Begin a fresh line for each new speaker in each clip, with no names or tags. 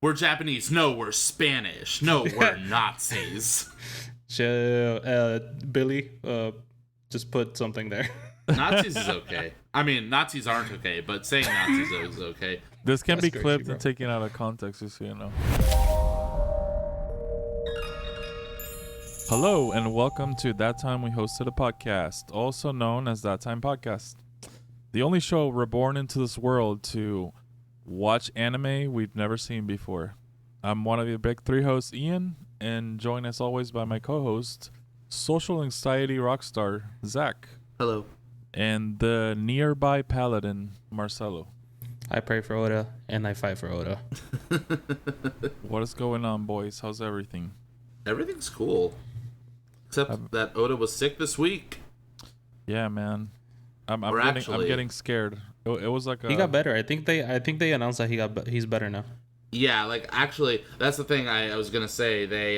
We're Japanese. No, we're Spanish. No, we're Nazis.
Billy, just put something there.
Nazis is okay. I mean, Nazis aren't okay, but saying Nazis is okay.
This can be
That's
clipped
crazy,
and taken out of context, just so you know. Hello, and welcome to That Time We Hosted a Podcast, also known as That Time Podcast. The only show reborn into this world to watch anime we've never seen before. I'm one of the big three hosts, Ian, and joined as always by my co-host, social anxiety rockstar, Zach.
Hello.
And the nearby paladin, Marcelo.
I pray for Oda, and I fight for Oda.
What is going on, boys? How's everything?
Everything's cool. Except that Oda was sick this week.
Yeah, man. I'm getting scared. It was like
he got better. I think they announced that he's better now.
Yeah, like actually, that's the thing I was gonna say. They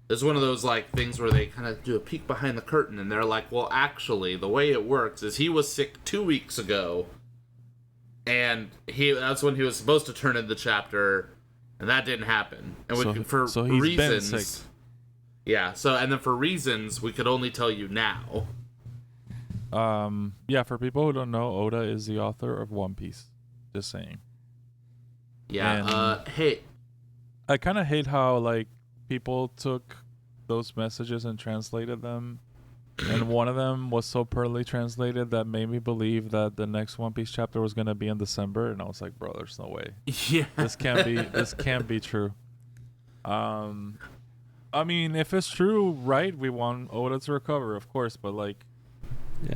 it's one of those like things where they kind of do a peek behind the curtain, and they're like, well, actually, the way it works is he was sick 2 weeks ago, and that's when he was supposed to turn in the chapter, and that didn't happen. And
so he's
reasons,
been sick.
Yeah. So and then for reasons we could only tell you now.
Yeah, for people who don't know, Oda is the author of One Piece. Just saying.
Yeah. Hey.
I kind of hate how like people took those messages and translated them, and one of them was so poorly translated that made me believe that the next One Piece chapter was gonna be in December, and I was like, bro, there's no way.
Yeah.
This can't be true. I mean, if it's true, right? We want Oda to recover, of course, but like.
Yeah.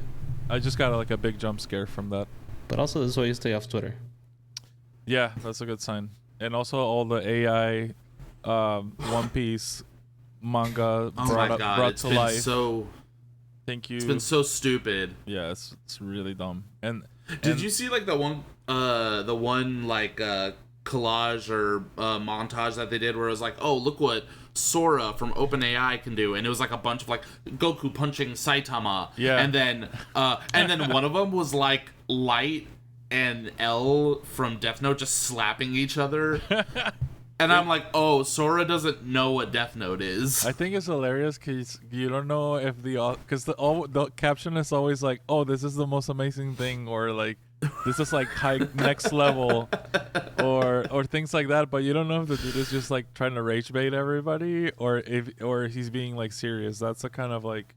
I just got like a big jump scare from that.
But also, this is why you stay off Twitter.
Yeah, that's a good sign. And also all the AI One Piece manga brought to life.
So
thank you.
It's been so stupid.
Yeah, it's really dumb. And
did you see like the one collage or montage that they did where it was like, oh, look what Sora from OpenAI can do, and it was like a bunch of like Goku punching Saitama,
yeah,
and then one of them was like Light and L from Death Note just slapping each other, and I'm like, oh, Sora doesn't know what Death Note is.
I think it's hilarious because you don't know if because the caption is always like, oh, this is the most amazing thing, or like this is like high next level, or things like that. But you don't know if the dude is just like trying to rage bait everybody, or he's being like serious. That's the kind of like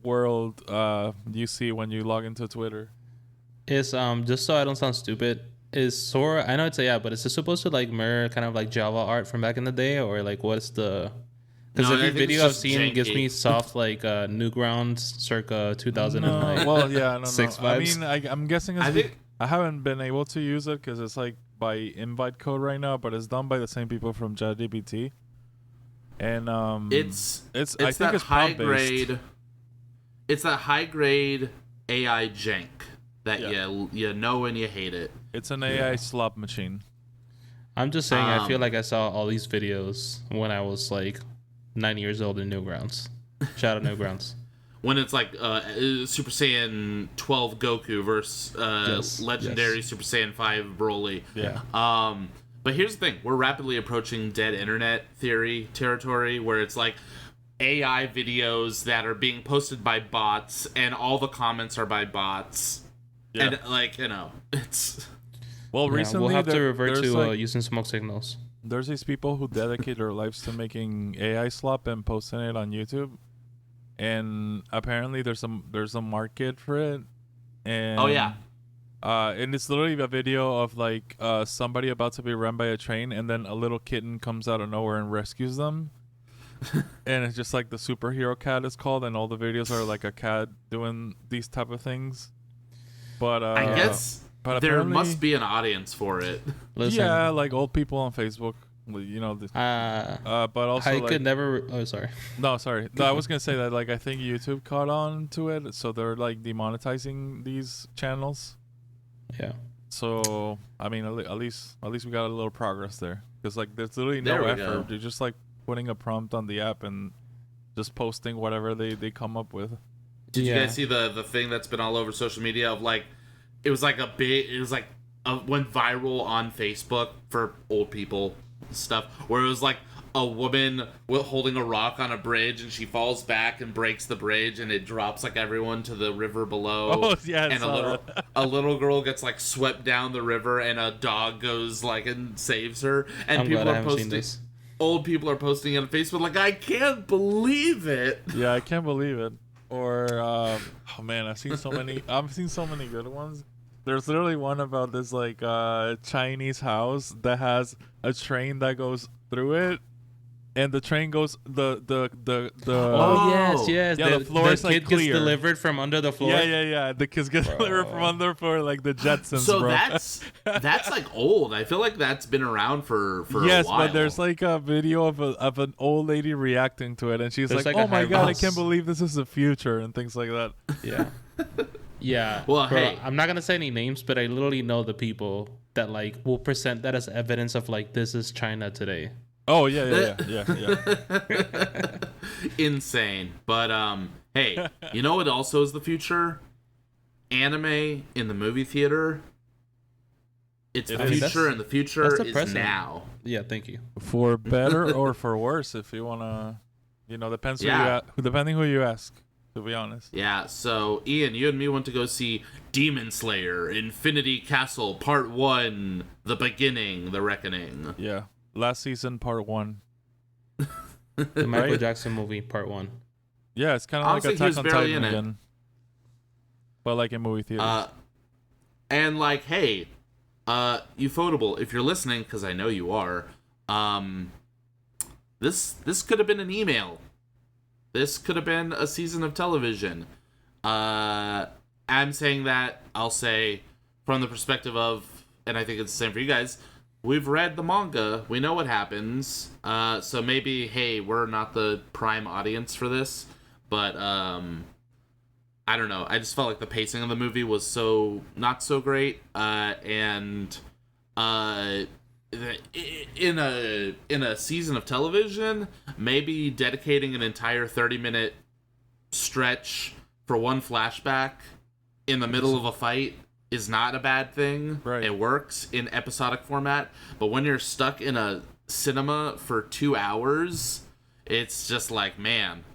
world you see when you log into Twitter.
Is just so I don't sound stupid, is Sora? I know it's but is it supposed to like mirror kind of like Java art from back in the day, or like what's the? Because every video I've seen janky. Gives me soft like Newgrounds circa 2000
no.
and like
well, yeah, I don't know.
Six vibes.
I mean, I'm guessing I haven't been able to use it because it's like by invite code right now, but it's done by the same people from ChatGPT, and
it's
I think it's
high grade. It's that high grade AI jank that you know and you hate it.
It's an AI slop machine.
I'm just saying, I feel like I saw all these videos when I was like 9 years old in Newgrounds. Shout out Newgrounds.
When it's like Super Saiyan 12 Goku versus legendary Super Saiyan 5 Broly.
Yeah.
But here's the thing. We're rapidly approaching dead internet theory territory where it's like AI videos that are being posted by bots and all the comments are by bots. Yeah. And like, you know, it's...
Well, recently...
We'll have to revert to using smoke signals.
There's these people who dedicate their lives to making AI slop and posting it on YouTube, and apparently there's a market for it. And and it's literally a video of like somebody about to be run by a train, and then a little kitten comes out of nowhere and rescues them. And it's just like the superhero cat is called, and all the videos are like a cat doing these type of things. But
I guess. But there must be an audience for it.
Listen,
yeah, like old people on Facebook, you know. But also,
I could never. Oh, sorry.
No, sorry. No, I was gonna say that like I think YouTube caught on to it, so they're like demonetizing these channels.
Yeah.
So I mean, at least we got a little progress there, because like there's literally no effort. You're just like putting a prompt on the app and just posting whatever they come up with.
Did you guys see the thing that's been all over social media of like? It went viral on Facebook for old people. stuff where it was like a woman holding a rock on a bridge and she falls back and breaks the bridge and it drops like everyone to the river below.
Oh yeah,
and a little girl gets like swept down the river and a dog goes like and saves her. And
I'm
people
glad I
are
haven't seen
posting.
this.
Old people are posting it on Facebook like, I can't believe it.
Yeah, I can't believe it. Or oh man, I've seen so many good ones. There's literally one about this like Chinese house that has a train that goes through it, and the train goes
Oh yes.
Yeah, the floor is, like,
kid gets
clear.
delivered from under the floor.
Yeah. The kids get delivered from under for like the Jetsons,
So
bro.
that's like old. I feel like that's been around for
Yes,
a while.
but there's like a video of an old lady reacting to it, and she's
There's
like,
like a
"Oh my
high
god, I
rise.
can't believe this is the future," and things like that.
Yeah. Yeah.
Well,
bro,
hey.
I'm not gonna say any names, but I literally know the people that like will present that as evidence of like this is China today.
Oh yeah.
Insane. But hey, you know what also is the future? Anime in the movie theater. It's the future, and the future
that's
is
depressing.
now.
Yeah, thank you.
For better or for worse, if you wanna, depends depending who you ask. To be honest.
Yeah, so Ian, you and me went to go see Demon Slayer, Infinity Castle, Part 1, The Beginning, The Reckoning.
Yeah, last season, part 1.
The Michael Jackson movie, part 1.
Yeah, it's kind of like
Honestly, he was
Attack on
barely
Titan
in it.
again, but like in movie theaters.
And like, hey, Ufotable, if you're listening, because I know you are, this could have been an email. This could have been a season of television. I'm saying that, I'll say, from the perspective of, and I think it's the same for you guys, we've read the manga, we know what happens, so maybe, hey, we're not the prime audience for this, but, I don't know, I just felt like the pacing of the movie was so, not so great, and, in a season of television, maybe dedicating an entire 30-minute stretch for one flashback in the middle of a fight is not a bad thing.
Right.
It works in episodic format, but when you're stuck in a cinema for 2 hours, it's just like, man,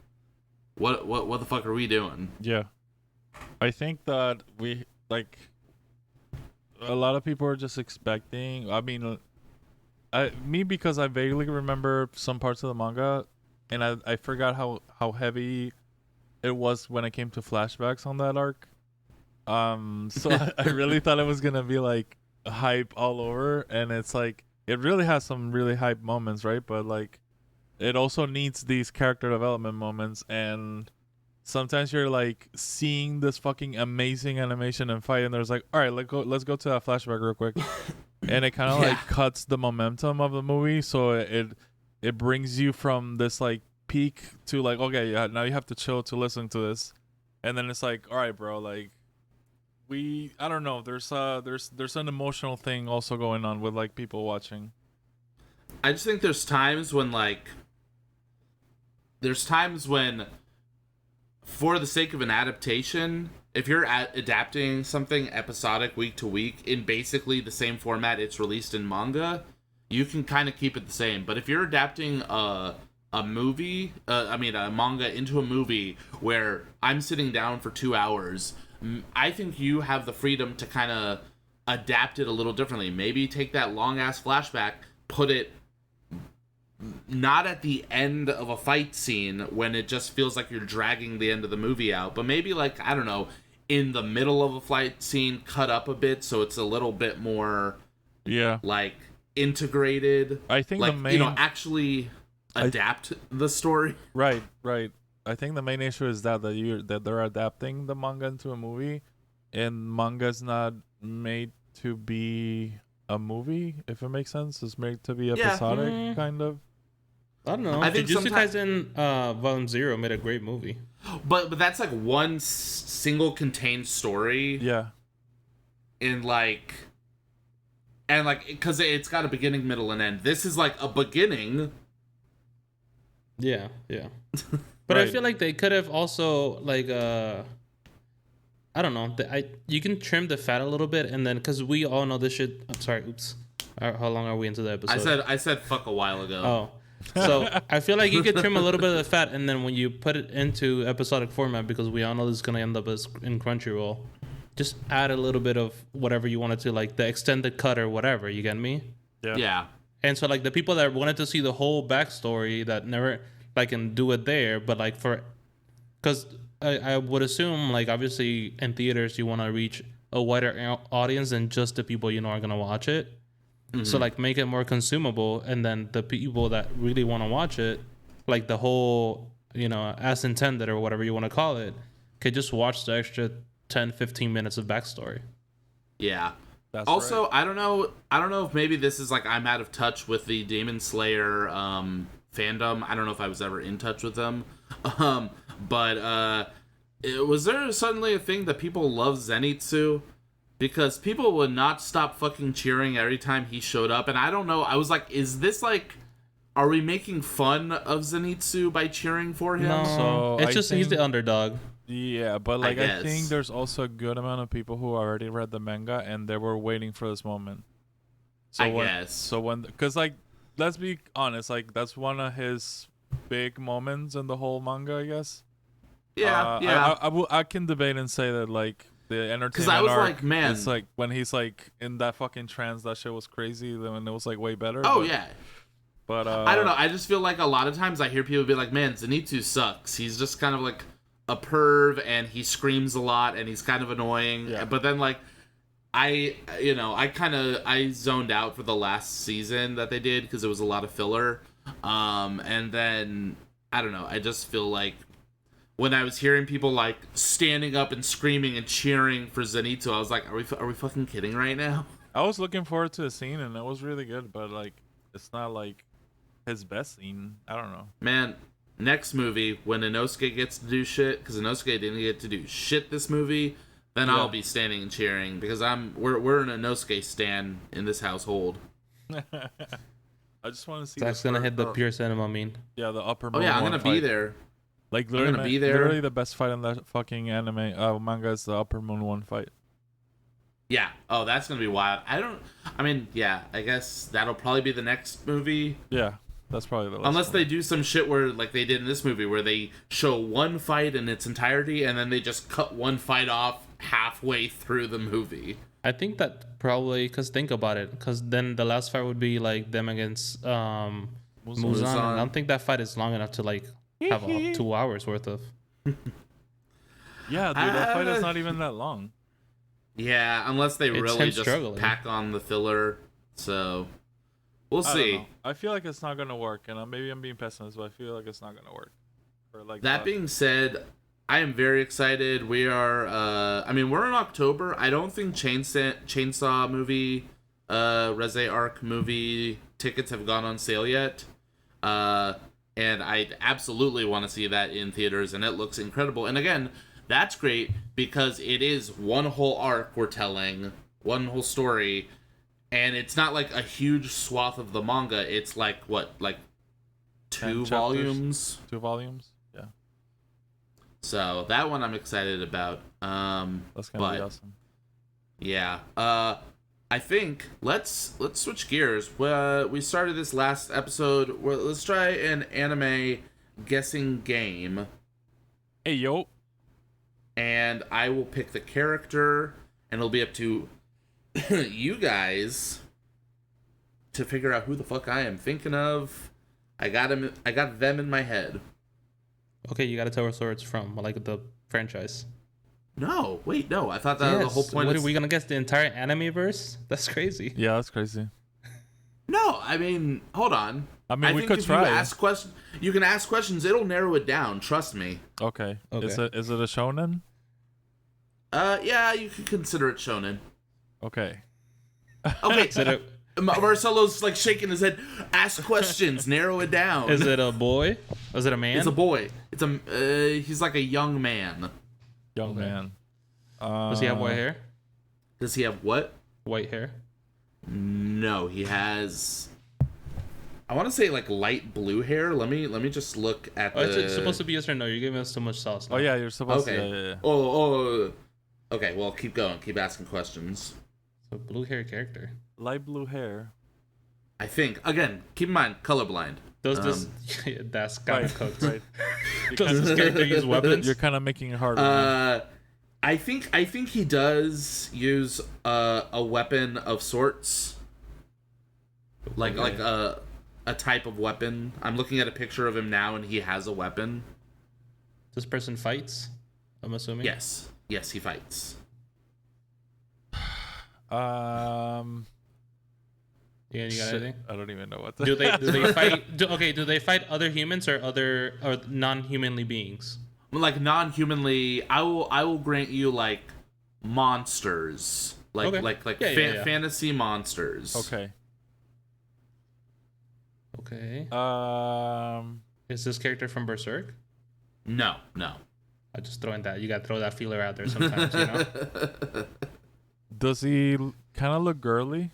what the fuck are we doing?
Yeah, I think that a lot of people are just expecting. I mean, because I vaguely remember some parts of the manga, and I forgot how heavy it was when it came to flashbacks on that arc. So I really thought it was gonna be like hype all over, and it's like it really has some really hype moments, right? But like, it also needs these character development moments, and sometimes you're like seeing this fucking amazing animation and fight, and there's like, all right, let's go to that flashback real quick. And it kind of like cuts the momentum of the movie, so it brings you from this like peak to like, okay, yeah, now you have to chill to listen to this, and then it's like, all right, bro, like I don't know, there's an emotional thing also going on with like people watching.
I just think there's times when for the sake of an adaptation, if you're adapting something episodic week to week in basically the same format it's released in manga, you can kind of keep it the same. But if you're adapting a manga into a movie where I'm sitting down for 2 hours, I think you have the freedom to kind of adapt it a little differently. Maybe take that long ass flashback, put it not at the end of a fight scene when it just feels like you're dragging the end of the movie out, but maybe like, I don't know, in the middle of a fight scene, cut up a bit so it's a little bit more like integrated.
I think
like,
the main
actually adapt the story.
Right. I think the main issue is that they're adapting the manga into a movie, and manga's not made to be a movie, if it makes sense. It's made to be episodic, kind of.
I don't know.
I think
Jujutsu Kaisen Volume 0 made a great movie.
But that's like one single contained story.
Yeah.
Because it's got a beginning, middle, and end. This is like a beginning.
Yeah. But
Right.
I feel like they could have also like I don't know. You can trim the fat a little bit, and then because we all know this shit. I'm sorry. Oops. How long are we into the episode?
I said fuck a while ago.
Oh. So I feel like you could trim a little bit of the fat, and then when you put it into episodic format, because we all know this is gonna end up as in Crunchyroll, just add a little bit of whatever you wanted to, like the extended cut or whatever. You get me?
Yeah.
And so like the people that wanted to see the whole backstory that never like can do it there, but like because I would assume like obviously in theaters you want to reach a wider audience than just the people you know are gonna watch it. Mm-hmm. So like make it more consumable, and then the people that really want to watch it, like the whole, you know, as intended or whatever you want to call it, could just watch the extra 10-15 minutes of backstory.
Yeah. That's also, right. I don't know if maybe this is like I'm out of touch with the Demon Slayer fandom. I don't know if I was ever in touch with them. But was there suddenly a thing that people love Zenitsu? Because people would not stop fucking cheering every time he showed up. And I don't know. I was like, is this like, are we making fun of Zenitsu by cheering for him?
No, so it's just he's the underdog.
Yeah, but like I think there's also a good amount of people who already read the manga and they were waiting for this moment. So because like, let's be honest, like that's one of his big moments in the whole manga, I guess.
Yeah,
I can debate and say that like the entertainment. Because
I was like, man,
it's like when he's like in that fucking trance, that shit was crazy. Then it was like way better.
Oh yeah.
But
I don't know. I just feel like a lot of times I hear people be like, "Man, Zenitsu sucks. He's just kind of like a perv, and he screams a lot, and he's kind of annoying." Yeah. But then like, I zoned out for the last season that they did because it was a lot of filler. And then I don't know. I just feel like when I was hearing people like standing up and screaming and cheering for Zenitsu, I was like, "Are we fucking kidding right now?"
I was looking forward to the scene, and it was really good, but like, it's not like his best scene. I don't know.
Man, next movie, when Inosuke gets to do shit, because Inosuke didn't get to do shit this movie, then I'll be standing and cheering, because we're an Inosuke stan in this household.
I just want to see.
Zach's gonna hit the pure cinema meme.
Yeah, the upper.
Oh yeah, I'm gonna be there.
Like literally, I'm gonna be there. Literally, the best fight in that fucking anime manga is the Upper Moon 1 fight.
Yeah. Oh, that's gonna be wild. I guess that'll probably be the next movie.
Yeah. That's probably the last
unless
one.
they do some shit where, like they did in this movie, where they show one fight in its entirety and then they just cut one fight off halfway through the movie.
I think that probably, because think about it, because then the last fight would be like them against Muzan. I don't think that fight is long enough to like have 2 hours worth of.
Yeah, dude, that fight is not even that long.
Yeah, unless they really just pack on the filler. So we'll see.
I feel like it's not gonna work, and maybe I'm being pessimist, but I feel like it's not gonna work.
That being said, I am very excited. We are, we're in October. I don't think Chainsaw movie, Reze Arc movie tickets have gone on sale yet. And I absolutely want to see that in theaters, and it looks incredible. And again, that's great because it is one whole arc we're telling, one whole story, and it's not like a huge swath of the manga. It's like, what, like 2 volumes?
2 volumes, yeah.
So that one I'm excited about.
That's gonna be awesome.
Yeah. I think let's switch gears. We started this last episode. Let's try an anime guessing game.
Hey yo.
And I will pick the character, and it'll be up to you guys to figure out who the fuck I am thinking of. I got them in my head.
Okay, you gotta tell us where it's from, like the franchise.
No, wait, no. I thought that the whole point.
What are we gonna guess the entire anime verse? That's crazy.
Yeah, that's crazy.
No, hold on.
I think could try.
You can ask questions. It'll narrow it down. Trust me.
Okay. Is it a shonen?
Yeah, you can consider it shonen.
Okay.
Okay. Marcelo's like shaking his head. Ask questions. Narrow it down.
Is it a boy? Is it a man?
It's a boy. He's like a young man.
Young man.
Does he have white hair?
Does he have what?
White hair.
No, he has. I want to say like light blue hair. Let me just look at the.
It's supposed to be yes or no. You're giving us too much sauce now.
Oh yeah, you're supposed to. Yeah.
Oh. Okay, well keep going. Keep asking questions.
So blue hair character.
Light blue hair.
I think. Again, keep in mind, colorblind.
Does this... that's kind of cooked.
Right.
Does this character use weapons?
You're kind of making it harder.
I think he does use a weapon of sorts. Like a type of weapon. I'm looking at a picture of him now, and he has a weapon.
This person fights, I'm assuming?
Yes, he fights.
Yeah, you got anything?
I don't even know what.
Do they fight? Do they fight other humans or non-humanly beings?
Like non-humanly, I will grant you like monsters, like fantasy monsters.
Okay.
Okay. Is this character from Berserk?
No.
I just throwing that. You gotta throw that feeler out there sometimes, you know.
Does he kind of look girly?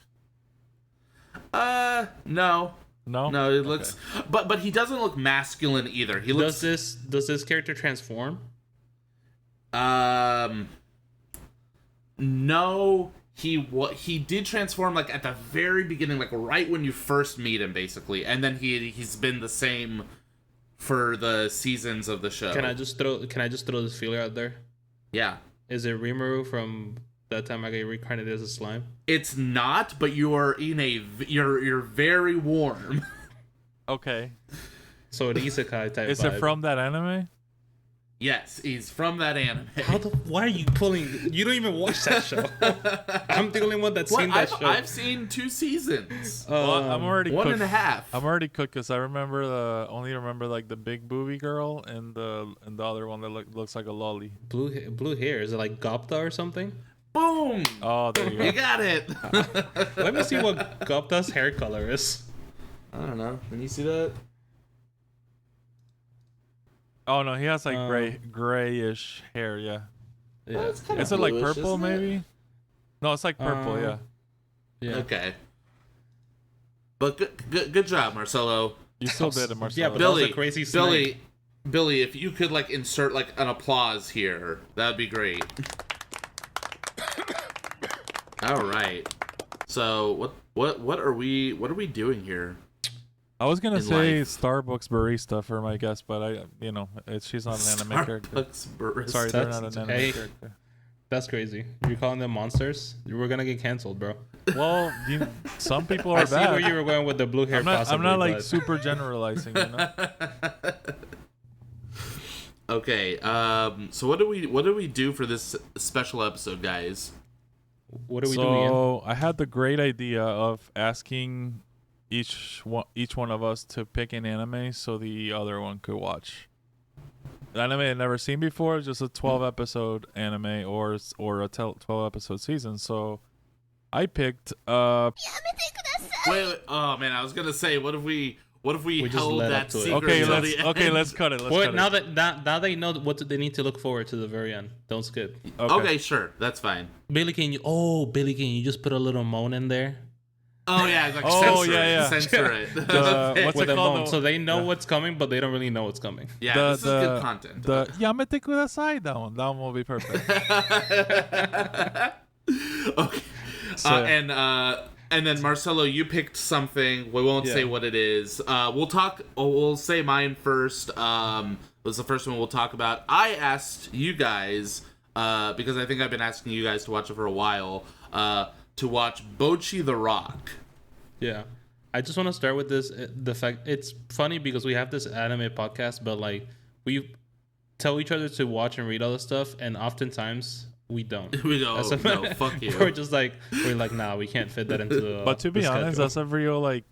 No. No, it looks, but he doesn't look masculine either. He looks.
Does this character transform?
No. He did transform like at the very beginning, like right when you first meet him, basically, and then he's been the same for the seasons of the show.
Can I just throw this feeler out there?
Yeah.
Is it Rimuru from that time I got reincarnated as a slime?
It's not, but you're very warm.
Okay.
So an isekai type.
Is
vibe.
it from that anime?
Yes, he's from that anime.
Why are you pulling? You don't even watch that show. I'm the only one that's seen that show.
I've seen 2 seasons.
Well, I'm already
one
cooked.
and a half.
I'm already cooked because I only remember like the big booby girl and the other one that looks like a lolly.
Blue hair. Is it like Gopta or something?
Boom!
Oh, there you go.
You got it.
Let me see what Gopta's hair color is.
I don't know. Can you see that?
Oh no, he has like grayish hair. Yeah.
Yeah.
Is it like purple maybe? No, it's like purple. Yeah.
Yeah.
Okay. But good job, Marcelo.
You still did it, Marcelo.
Yeah, but that was a crazy snake.
Billy, if you could like insert like an applause here, that'd be great. All right. So what are we doing here?
I was gonna say
life?
Starbucks barista for my guess, but she's not an anime character.
Starbucks barista.
Sorry, they're not an anime character.
That's crazy. You're calling them monsters? We're gonna get canceled, bro.
Well, some people are
I
bad.
see where you were going with the blue hair.
I'm not like super generalizing, you know.
Okay. So what do we do for this special episode, guys?
What are we doing?
So I had the great idea of asking each one of us to pick an anime so the other one could watch. An anime I'd never seen before, just a 12 episode anime or a 12 episode season. So I picked
Wait, oh man, I was gonna say, what if we held that secret?
Okay, let's cut it.
Now they know what they need to look forward to the very end. Don't skip.
Okay, sure, that's fine.
Billy, can you just put a little moan in there?
Oh yeah, like censor it.
Okay. What's
With
it called?
So they know what's coming, but they don't really know what's coming.
Yeah, this is good content.
The Yamete Kudasai, that one will be perfect.
Okay. And then Marcelo, you picked something. We won't say what it is. We'll say mine first. Was the first one we'll talk about. I asked you guys because I think I've been asking you guys to watch it for a while. To watch Bocchi the Rock.
Yeah. I just want to start with this. The fact it's funny because we have this anime podcast, but like we tell each other to watch and read all this stuff, and oftentimes we don't.
We go, no, fuck you.
We're like, nah, we can't fit that into the.
But to be honest, that's a real like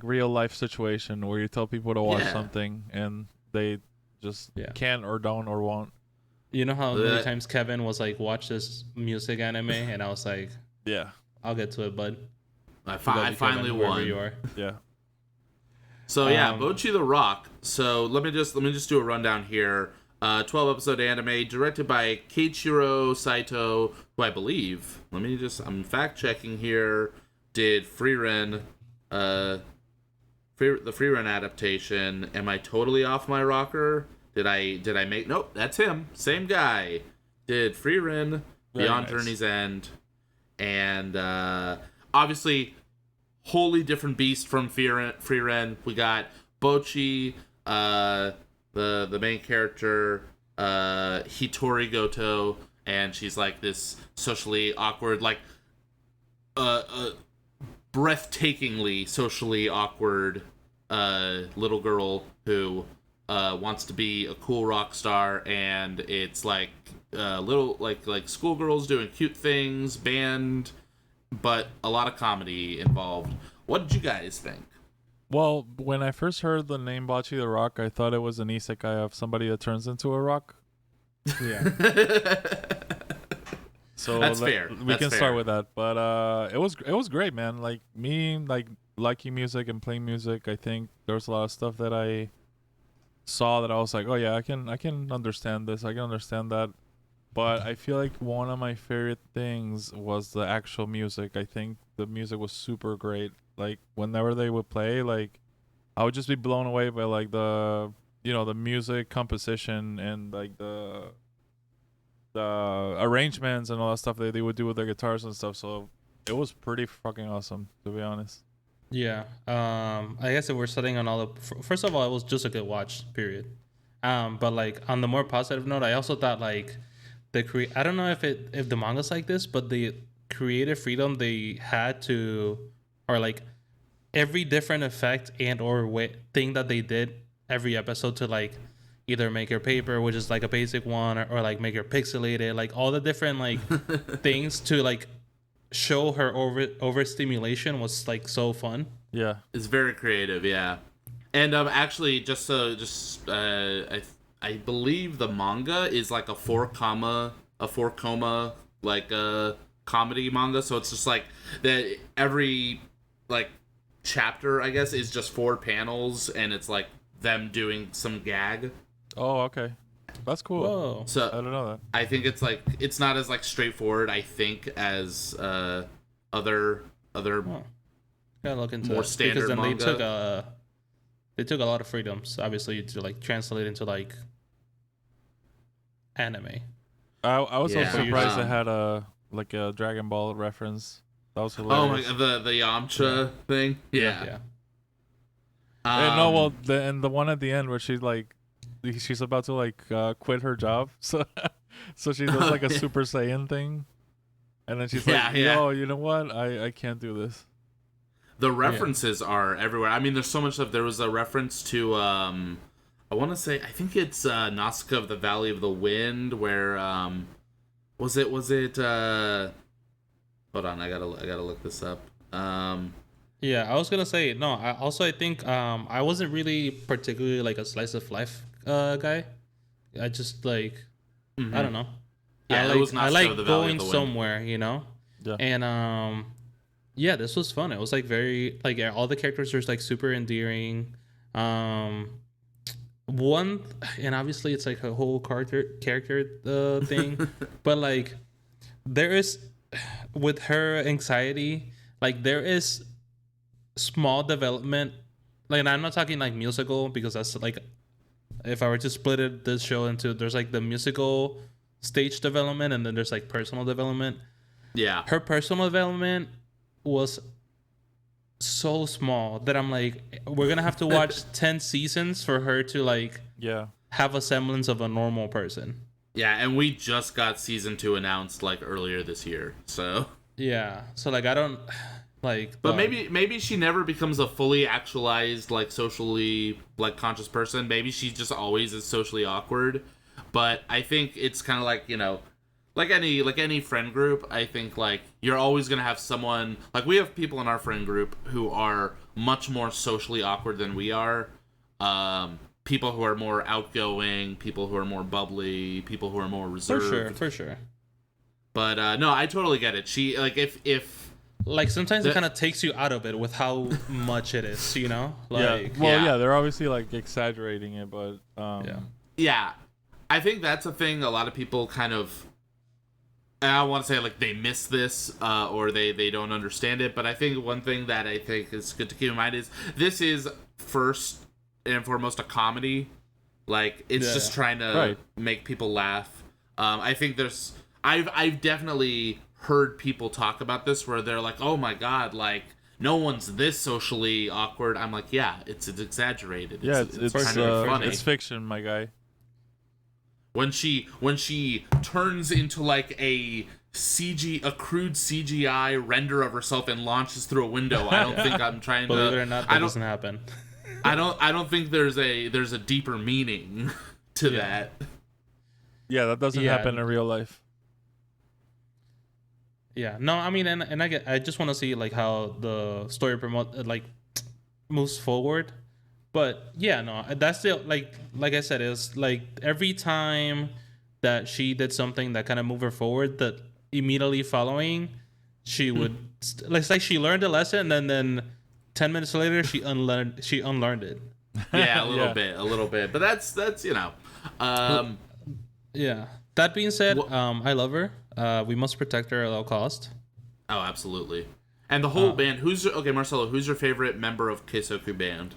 real life situation where you tell people to watch something and they just can or don't or won't.
You know how many times Kevin was like, watch this music anime, and I was like,
yeah,
I'll get to it, bud.
I finally won.
You are.
Yeah.
So Bocchi the Rock. So let me just do a rundown here. 12 episode anime directed by Keiichiro Saito, who I believe. I'm fact checking here. Did Frieren, the Frieren adaptation. Am I totally off my rocker? Did I make? Nope, that's him. Same guy. Did Frieren, Beyond Journey's End, and obviously wholly different beast from Frieren. We got Bochi, the main character, Hitori Goto, and she's like this socially awkward, like breathtakingly socially awkward little girl who wants to be a cool rock star, and it's like little like schoolgirls doing cute things, band, but a lot of comedy involved. What did you guys think?
Well, when I first heard the name Bachi the Rock, I thought it was an isekai of somebody that turns into a rock.
Yeah.
So that's fair.
We can start with that. But it was great, man. Like me, like liking music and playing music. I think there was a lot of stuff that I saw that I was like, oh yeah, I can understand this. I can understand that. But I feel like one of my favorite things was the actual music. I think the music was super great. Like whenever they would play, like I would just be blown away by like the music composition and like the arrangements and all that stuff that they would do with their guitars and stuff. So it was pretty fucking awesome, to be honest.
Yeah. I guess if we're setting on all the first of all, it was just a good watch, period. But like on the more positive note, I also thought like I don't know if the manga's like this, but the creative freedom they had to, or like every different effect and or thing that they did every episode to like either make your paper, which is like a basic one, or like make her pixelated, like all the different like things to like show her overstimulation was like so fun.
Yeah,
it's very creative. Yeah, and actually, I believe the manga is like a 4 comma like comedy manga. So it's just like that every like chapter, I guess, is just 4 panels, and it's like them doing some gag.
Oh, okay. That's cool.
Whoa.
So
I don't know that.
I think it's like it's not as like straightforward, I think, as other
Gotta look into
more
it.
standard
because then
manga.
they took a lot of freedoms, obviously, to like translate into like anime.
I was so
Yeah.
surprised it had a Dragon Ball reference. That was hilarious.
Oh my, the Yamcha thing. Yeah.
No, well, the one at the end where she's about to like quit her job, so she does like a Super Saiyan thing, and then she's like, "Yo, you know what? I can't do this."
The references are everywhere. I mean, there's so much stuff. There was a reference to I want to say, I think it's Nausicaa of the Valley of the Wind, where was it hold on, I gotta look this up.
Yeah, I was gonna say no. I think I wasn't really particularly like a slice of life guy. I just like I don't know.
Yeah, I like
going somewhere, you know.
Yeah.
And yeah, this was fun. It was like very like all the characters are like super endearing. One, and obviously it's like a whole character thing, but like there is with her anxiety, like there is small development, like, and I'm not talking like musical, because that's like if I were to split this show into, there's like the musical stage development and then there's like personal development.
Yeah,
her personal development was so small that I'm like, we're gonna have to watch 10 seasons for her to like have a semblance of a normal person.
Yeah, and we just got season 2 announced like earlier this year, so
yeah. So like I don't like,
but maybe she never becomes a fully actualized like socially like conscious person. Maybe she just always is socially awkward. But I think it's kind of like, you know, like any friend group, I think like you're always gonna have someone, like we have people in our friend group who are much more socially awkward than we are. People who are more outgoing, people who are more bubbly, people who are more reserved.
For sure.
But no, I totally get it. She like if
like sometimes it kind of takes you out of it with how much it is, you know? Like
they're obviously like exaggerating it, but
yeah. I think that's a thing a lot of people kind of, I don't want to say like they miss this or they don't understand it, but I think one thing that I think is good to keep in mind is this is first and foremost a comedy. Like it's just trying to make people laugh. I think I've definitely heard people talk about this where they're like, oh my god, like no one's this socially awkward. I'm like, yeah, it's exaggerated.
Yeah, it's
kind of funny.
It's fiction, my guy.
When she turns into like a crude CGI render of herself and launches through a window, I don't think I'm trying to.
Believe it or not, that doesn't happen.
I don't think there's a deeper meaning to that.
Yeah, that doesn't happen in real life.
Yeah, no, I mean, and I just want to see like how the story moves forward. But yeah, no, that's still like I said, it's like every time that she did something that kind of moved her forward, that immediately following, she would it's like she learned a lesson, and then 10 minutes later she unlearned it.
Yeah, a little bit. But that's
yeah. That being said, I love her. We must protect her at all cost.
Oh, absolutely. And the whole band. Marcelo? Who's your favorite member of Keisoku band?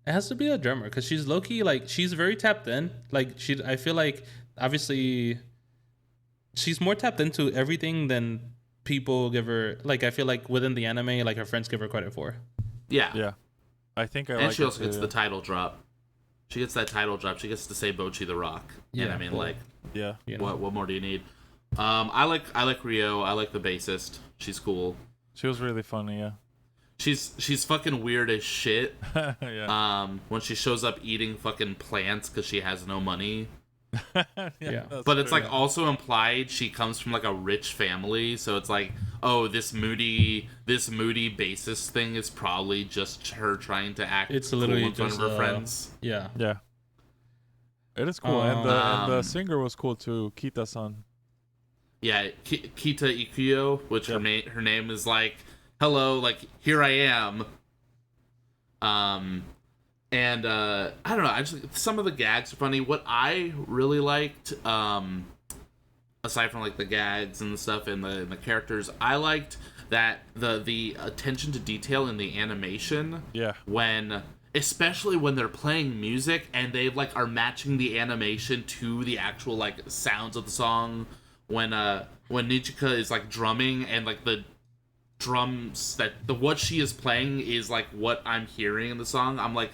It has to be a drummer because she's low key, like she's very tapped in. Like I feel like obviously she's more tapped into everything than people give her. Like I feel like within the anime, like her friends give her credit for.
Yeah.
Yeah. I think
and she also gets the title drop. She gets that title drop. She gets to say Bochi the Rock. Yeah. And I mean, like,
yeah.
What more do you need? I like Rio. I like the bassist. She's cool.
She was really funny. Yeah.
She's fucking weird as shit.
Yeah.
When she shows up eating fucking plants because she has no money.
Yeah.
But it's like also implied she comes from like a rich family, so it's like, oh, this moody bassist thing is probably just her trying to act cool in front of her friends.
Yeah.
Yeah. It is cool, and the singer was cool too, Kita-san.
Yeah, Kita Ikuyo, which her name is like, hello, like, here I am. And I don't know, some of the gags are funny. What I really liked, aside from like the gags and the stuff and the characters, I liked that the attention to detail in the animation.
Yeah.
Especially when they're playing music and they like are matching the animation to the actual like sounds of the song. When Nichika is like drumming and like the drums what she is playing is like what I'm hearing in the song. I'm like,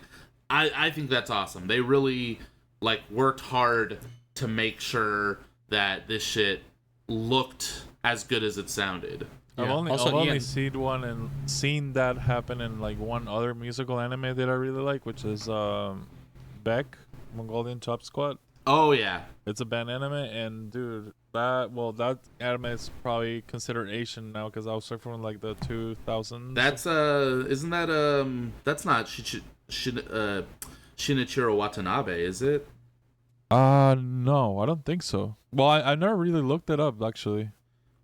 I think that's awesome. They really like worked hard to make sure that this shit looked as good as it sounded.
Yeah. I've only seen that happen in like one other musical anime that I really like, which is Beck, Mongolian Chop Squad.
Oh yeah,
it's a band anime, and dude, that anime is probably considered Asian now because I was from like the 2000s.
That's isn't that that's not Shinichiro Watanabe, is it?
No, I don't think so. Well, I never really looked it up actually.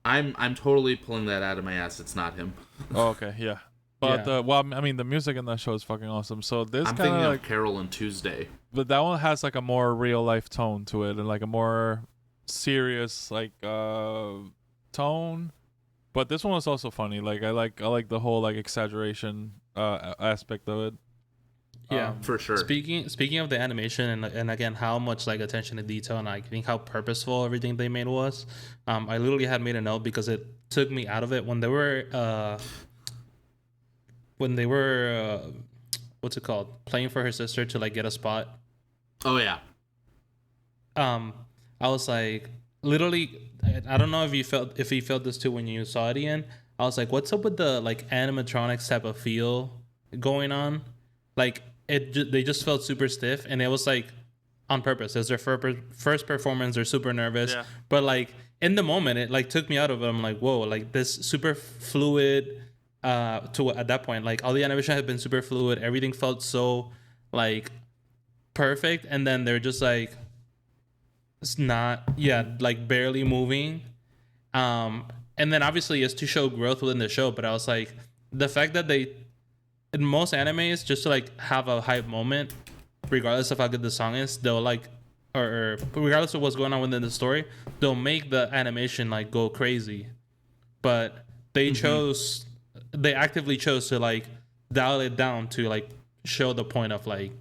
I'm totally pulling that out of my ass. It's not him.
Oh, okay, yeah. But I mean, the music in that show is fucking awesome. So this
I'm
kind
thinking
of
of Carol and Tuesday.
But that one has like a more real life tone to it, and like a more serious like tone. But this one was also funny. Like I like the whole like exaggeration aspect of it.
Yeah,
for sure.
Speaking of the animation and again how much like attention to detail and I think how purposeful everything they made was. I literally had made a note because it took me out of it when they were what's it called, playing for her sister to like get a spot.
Oh yeah.
I was like, literally, I don't know if you felt this too when you saw it, Ian. I was like, what's up with the like animatronics type of feel going on? Like they just felt super stiff, and it was like on purpose. It's their first performance. They're super nervous, but like in the moment, it like took me out of it. I'm like, whoa, like this super fluid. To at that point, like all the animation had been super fluid. Everything felt so like perfect, and then they're just like it's not, like barely moving. And then obviously it's to show growth within the show, but I was like, the fact that they in most animes just to like have a hype moment, regardless of how good the song is, they'll like or regardless of what's going on within the story, they'll make the animation like go crazy. But they they actively chose to like dial it down to like show the point of like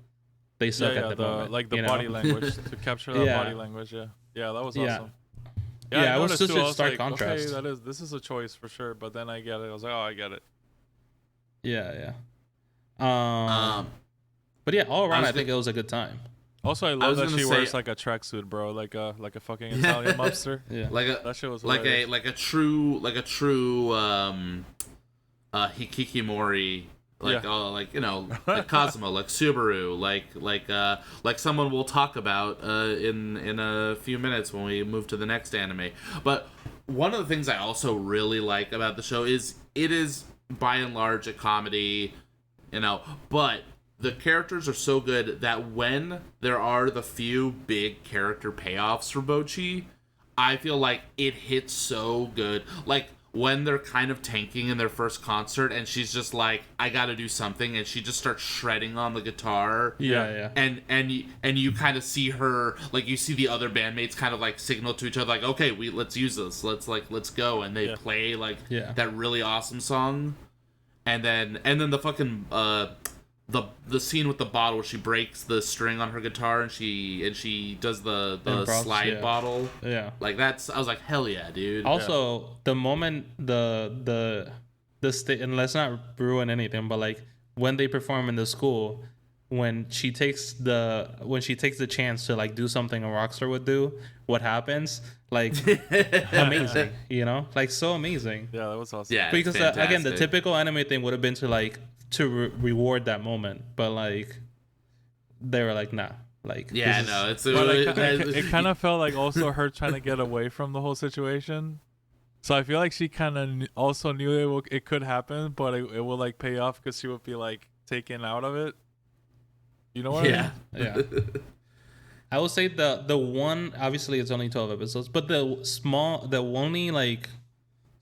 they suck at the moment,
like the body language to capture that body language. Yeah, that was awesome.
Yeah,
I
it was
noticed
just
too. I
a
was
stark
like,
contrast.
okay, this is a choice for sure. But then I get it. I was like, oh, I get it.
Yeah.
Um,
But yeah, all around, I
was
think
gonna,
it was a good time.
Also, I
I
love
was
that
gonna
she
say
wears like a tracksuit, bro, like a fucking Italian mobster.
Yeah.
That shit was
like
hilarious.
a true Hikikomori, like
Yeah.
like like Cosmo, like Subaru, like someone we'll talk about in a few minutes when we move to the next anime. But one of the things I also really like about the show is it is by and large a comedy, but the characters are so good that when there are the few big character payoffs for Bochi, I feel like it hits so good. Like when they're kind of tanking in their first concert and she's just like, I gotta do something, and she just starts shredding on the guitar.
Yeah.
And you kind of see her, like, you see the other bandmates kind of like signal to each other like, okay, let's use this, let's go, and they play like that really awesome song. And then the fucking the scene with the bottle where she breaks the string on her guitar and she does the slide bottle.
Yeah.
Like I was like, hell yeah, dude.
Also, the moment the and let's not ruin anything, but like when they perform in the school, when she takes the chance to like do something a rockstar would do, what happens? Like amazing, like so amazing.
Yeah, that was awesome.
Yeah,
Because again, the typical anime thing would have been to like reward that moment, but like they were like, nah, like
it kind of felt like also her trying to get away from the whole situation. So I feel like she kind of also knew it could happen, but it will like pay off because she would be like taken out of it. You know what I mean?
Yeah. I would say the one, obviously it's only 12 episodes, but the only like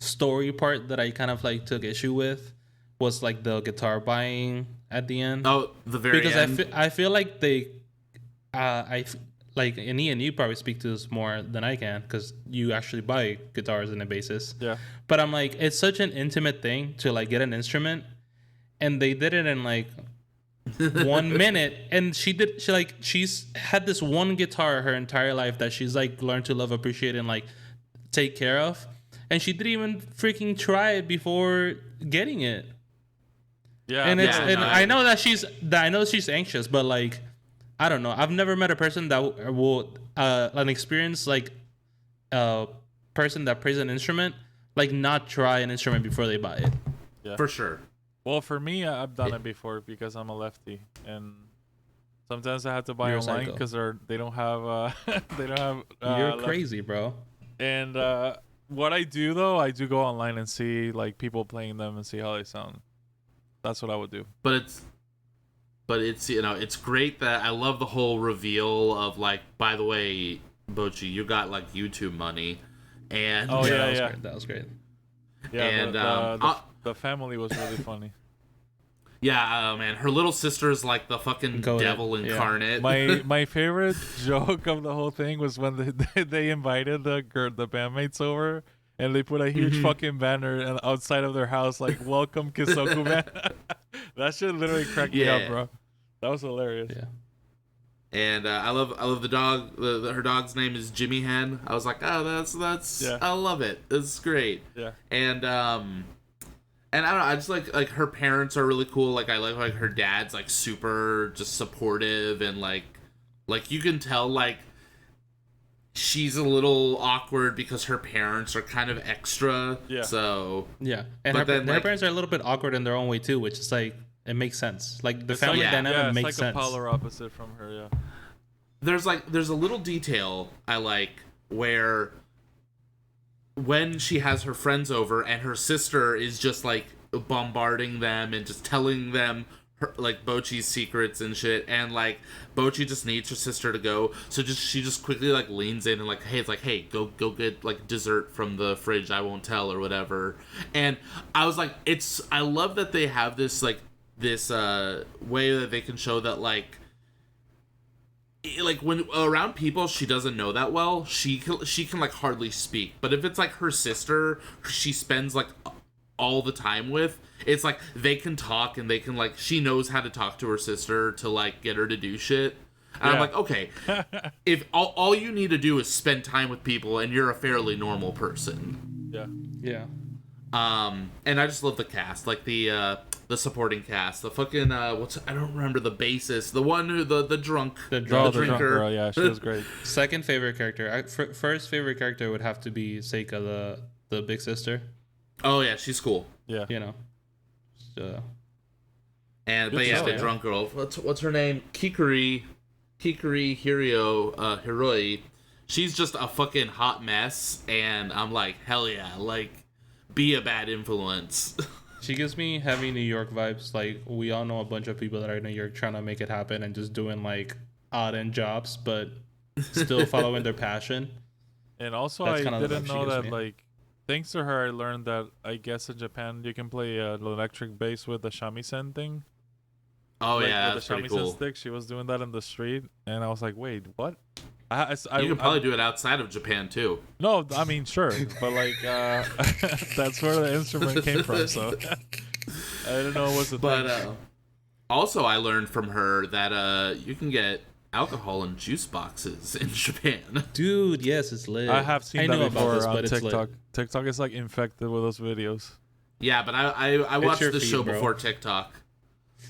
story part that I kind of like took issue with was like the guitar buying at the end.
Oh, the very end.
Because I feel like they, like, and Ian, you probably speak to this more than I can because you actually buy guitars on a basis.
Yeah.
But I'm like, it's such an intimate thing to like get an instrument, and they did it in like 1 minute, and she's had this one guitar her entire life that she's like learned to love, appreciate, and like take care of, and she didn't even freaking try it before getting it.
Yeah,
and I know she's anxious, but like I don't know. I've never met a person that will an experienced like person that plays an instrument like not try an instrument before they buy it.
Yeah,
for sure.
Well, for me, I've done it before because I'm a lefty, and sometimes I have to buy online because they don't have
You're crazy, bro.
And what I do though, I do go online and see like people playing them and see how they sound. That's what I would do.
But it's it's great that I love the whole reveal of like, by the way, Bochi, you got like YouTube money, and
that was great.
Yeah, and the family was really funny.
Yeah, man, her little sister's like the fucking devil incarnate.
My favorite joke of the whole thing was when they invited the bandmates over. And they put a huge fucking banner outside of their house, like "Welcome Kisoku Man." That shit literally cracked me up, bro. That was hilarious.
Yeah.
And I love the dog. Her dog's name is Jimmy Hen. I was like, oh, that's I love it. It's great.
Yeah.
And I don't know. I just like her parents are really cool. Like I like her dad's like super just supportive, and like you can tell like she's a little awkward because her parents are kind of extra.
Yeah.
So
yeah, and her parents are a little bit awkward in their own way too, which is like it makes sense. Like the family dynamic makes sense.
It's like a polar opposite from her. Yeah.
There's a little detail I like where when she has her friends over and her sister is just like bombarding them and just telling them her, like Bochi's secrets and shit, and like Bochi just needs her sister to go, so she just quickly like leans in and like, hey, go get like dessert from the fridge, I won't tell, or whatever. And I was like, I love that they have this like this way that they can show that like when around people she doesn't know that well, she can like hardly speak, but if it's like her sister she spends like all the time with, it's like they can talk and they can like, she knows how to talk to her sister to like get her to do shit. And I'm like, okay, if all you need to do is spend time with people and you're a fairly normal person.
Yeah.
And I just love the cast, like the supporting cast, the fucking I don't remember the bassist, the one who the drunk, the drinker.
Drunk girl, yeah, she was great.
Second favorite character, first favorite character would have to be Seika, the big sister.
Oh yeah, she's cool.
Yeah,
you know. So.
The drunk girl. What's her name? Kikuri Hiroi. She's just a fucking hot mess, and I'm like, hell yeah, like, be a bad influence.
She gives me heavy New York vibes. Like, we all know a bunch of people that are in New York trying to make it happen and just doing like odd end jobs, but still following their passion.
And also, I didn't know that, like, thanks to her, I learned that I guess in Japan you can play an electric bass with the shamisen thing.
Oh,
like,
yeah,
with
that's
the
pretty
shamisen
cool.
stick. She was doing that in the street, and I was like, wait, what?
You can probably do it outside of Japan too.
No, I mean, sure, but like that's where the instrument came from. So I didn't know what to think.
Also, I learned from her that you can get alcohol in juice boxes in Japan.
Dude, yes, it's lit.
I have seen that before on TikTok. TikTok is like infected with those videos.
Yeah, but I watched this show before TikTok.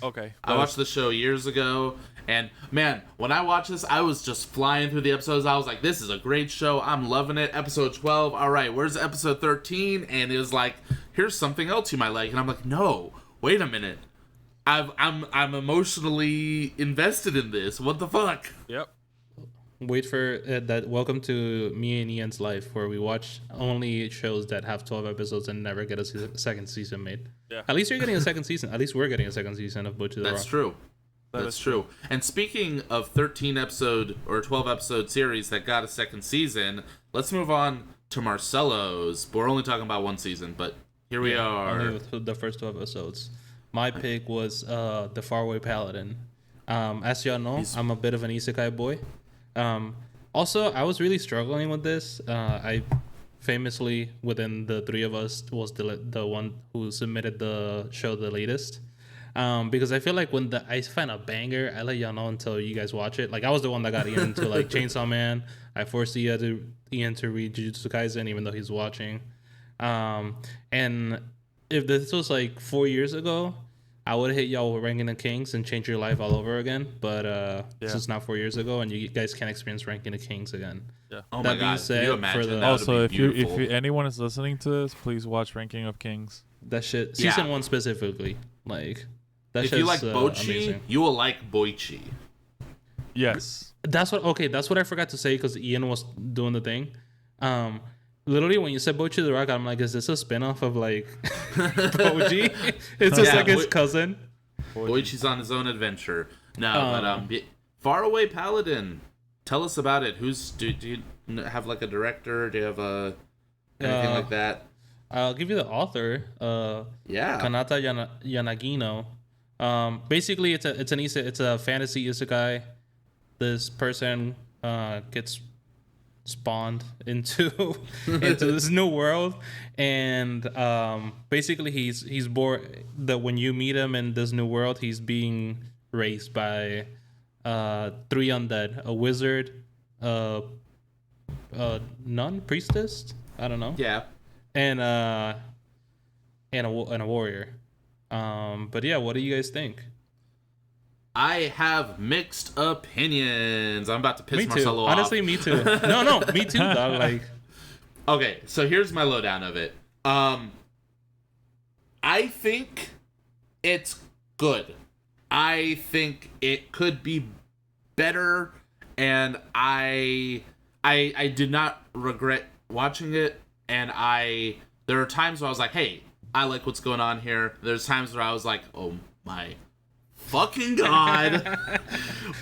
Okay.
I watched the show years ago, and man, when I watched this, I was just flying through the episodes. I was like, this is a great show. I'm loving it. Episode 12. All right, where's episode 13? And it was like, here's something else you might like. And I'm like, no, wait a minute. I'm emotionally invested in this. What the fuck?
Yep.
Wait for that. Welcome to me and Ian's life, where we watch only shows that have 12 episodes and never get a second season made.
Yeah.
At least you're getting a second season. At least we're getting a second season of Butcher the Rock.
That's true. That's true. And speaking of 13 episode or 12 episode series that got a second season, let's move on to Marcelo's. We're only talking about one season, but here we are.
Only with the first 12 episodes. My pick was The Faraway Paladin. As y'all know, I'm a bit of an isekai boy. Also, I was really struggling with this. I famously, within the three of us, was the one who submitted the show the latest. Because I feel like when I find a banger, I let y'all know until you guys watch it. Like, I was the one that got Ian into like Chainsaw Man. I forced Ian to read Jujutsu Kaisen, even though he's watching. And if this was like 4 years ago, I would hit y'all with Ranking the Kings and change your life all over again. But this is not 4 years ago, and you guys can't experience Ranking the Kings again.
Yeah. Oh my god! Can you imagine?
Also, if anyone is listening to this, please watch Ranking of Kings.
That shit, season 1 specifically, like that.
If you like Boichi, you will like Boichi.
Yes.
That's what I forgot to say because Ian was doing the thing. Literally, when you said Butcher the Rock, I'm like, is this a spinoff of like Boichi? It's just like his cousin.
Boichi's on his own adventure. No, but Faraway Paladin. Tell us about it. Do you have like a director? Do you have anything like that?
I'll give you the author. Kanata Yanagino. Basically, it's a fantasy isekai. This person gets spawned into this new world, and basically he's born that when you meet him in this new world, he's being raised by 3 undead: a wizard, a nun, priestess, I don't know, and a warrior. But yeah, what do you guys think?
I have mixed opinions. I'm about to piss Marcelo off.
Honestly, me too. No, me too, dog. Like,
okay, so here's my lowdown of it. I think it's good. I think it could be better, and I did not regret watching it. And there are times where I was like, hey, I like what's going on here. There's times where I was like, oh my fucking god.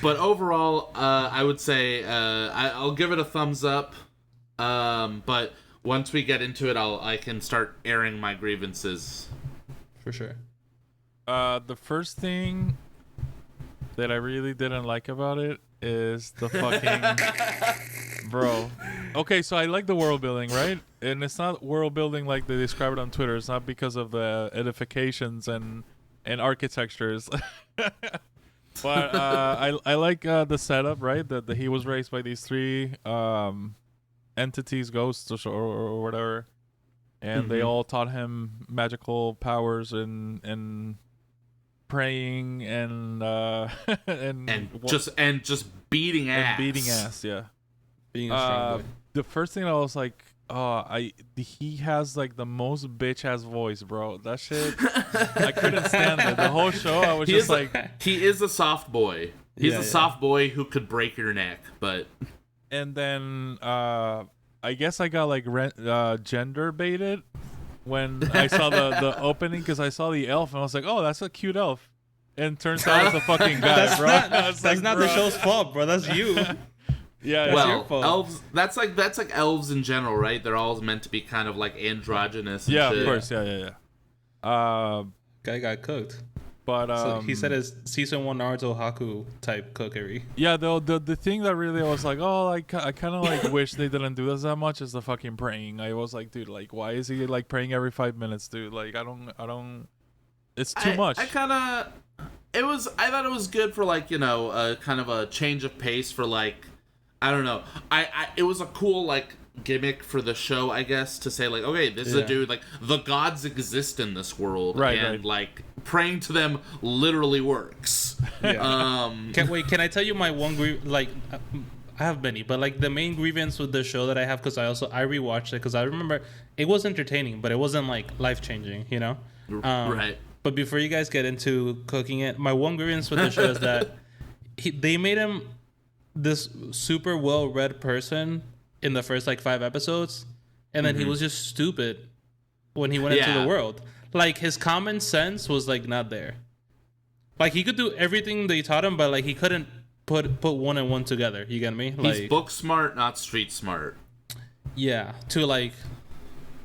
But overall, I would say I'll give it a thumbs up. But once we get into it, I can start airing my grievances.
For sure.
The first thing that I really didn't like about it is the fucking bro. Okay, so I like the world building, right? And it's not world building like they describe it on Twitter. It's not because of the edifications and architectures. But I like the setup, right? That he was raised by these three entities, ghosts or whatever, and they all taught him magical powers and praying and
just beating ass.
Beating ass, yeah.
Being a strong boy.
The first thing I was like, he has like the most bitch ass voice, bro. That shit, I couldn't stand it. The whole show, I was just like,
he is a soft boy. He's a soft boy who could break your neck, but.
And then I guess I got like gender baited when I saw the opening, because I saw the elf and I was like, oh, that's a cute elf, and turns out it's a fucking guy, bro.
That's not the show's fault, bro. That's you.
Yeah,
well, elves. That's like elves in general, right? They're all meant to be kind of like androgynous. And
yeah,
shit.
Of course, yeah.
Guy got cooked.
But
so he said it's season 1 Naruto Haku type cookery.
Yeah, the thing that really was like, oh, I kind of like wish they didn't do this that much is the fucking praying. I was like, dude, like, why is he like praying every 5 minutes, dude? Like, I don't. It's too much.
I thought it was good for like, you know, kind of a change of pace for like, I don't know. It was a cool like gimmick for the show, I guess, to say like, okay, this is a dude, like the gods exist in this world,
right,
and like praying to them literally works.
Yeah. Can I tell you my one I have many, but like the main grievance with the show that I have, because I rewatched it because I remember it was entertaining, but it wasn't like life changing, you know.
Right.
But before you guys get into cooking it, my one grievance with the show is that they made him this super well-read person in the first like 5 episodes, and then he was just stupid when he went into the world. Like his common sense was like not there. Like he could do everything they taught him, but like he couldn't put 1 and 1 together. You get me? Like,
he's book smart, not street smart.
Yeah, to like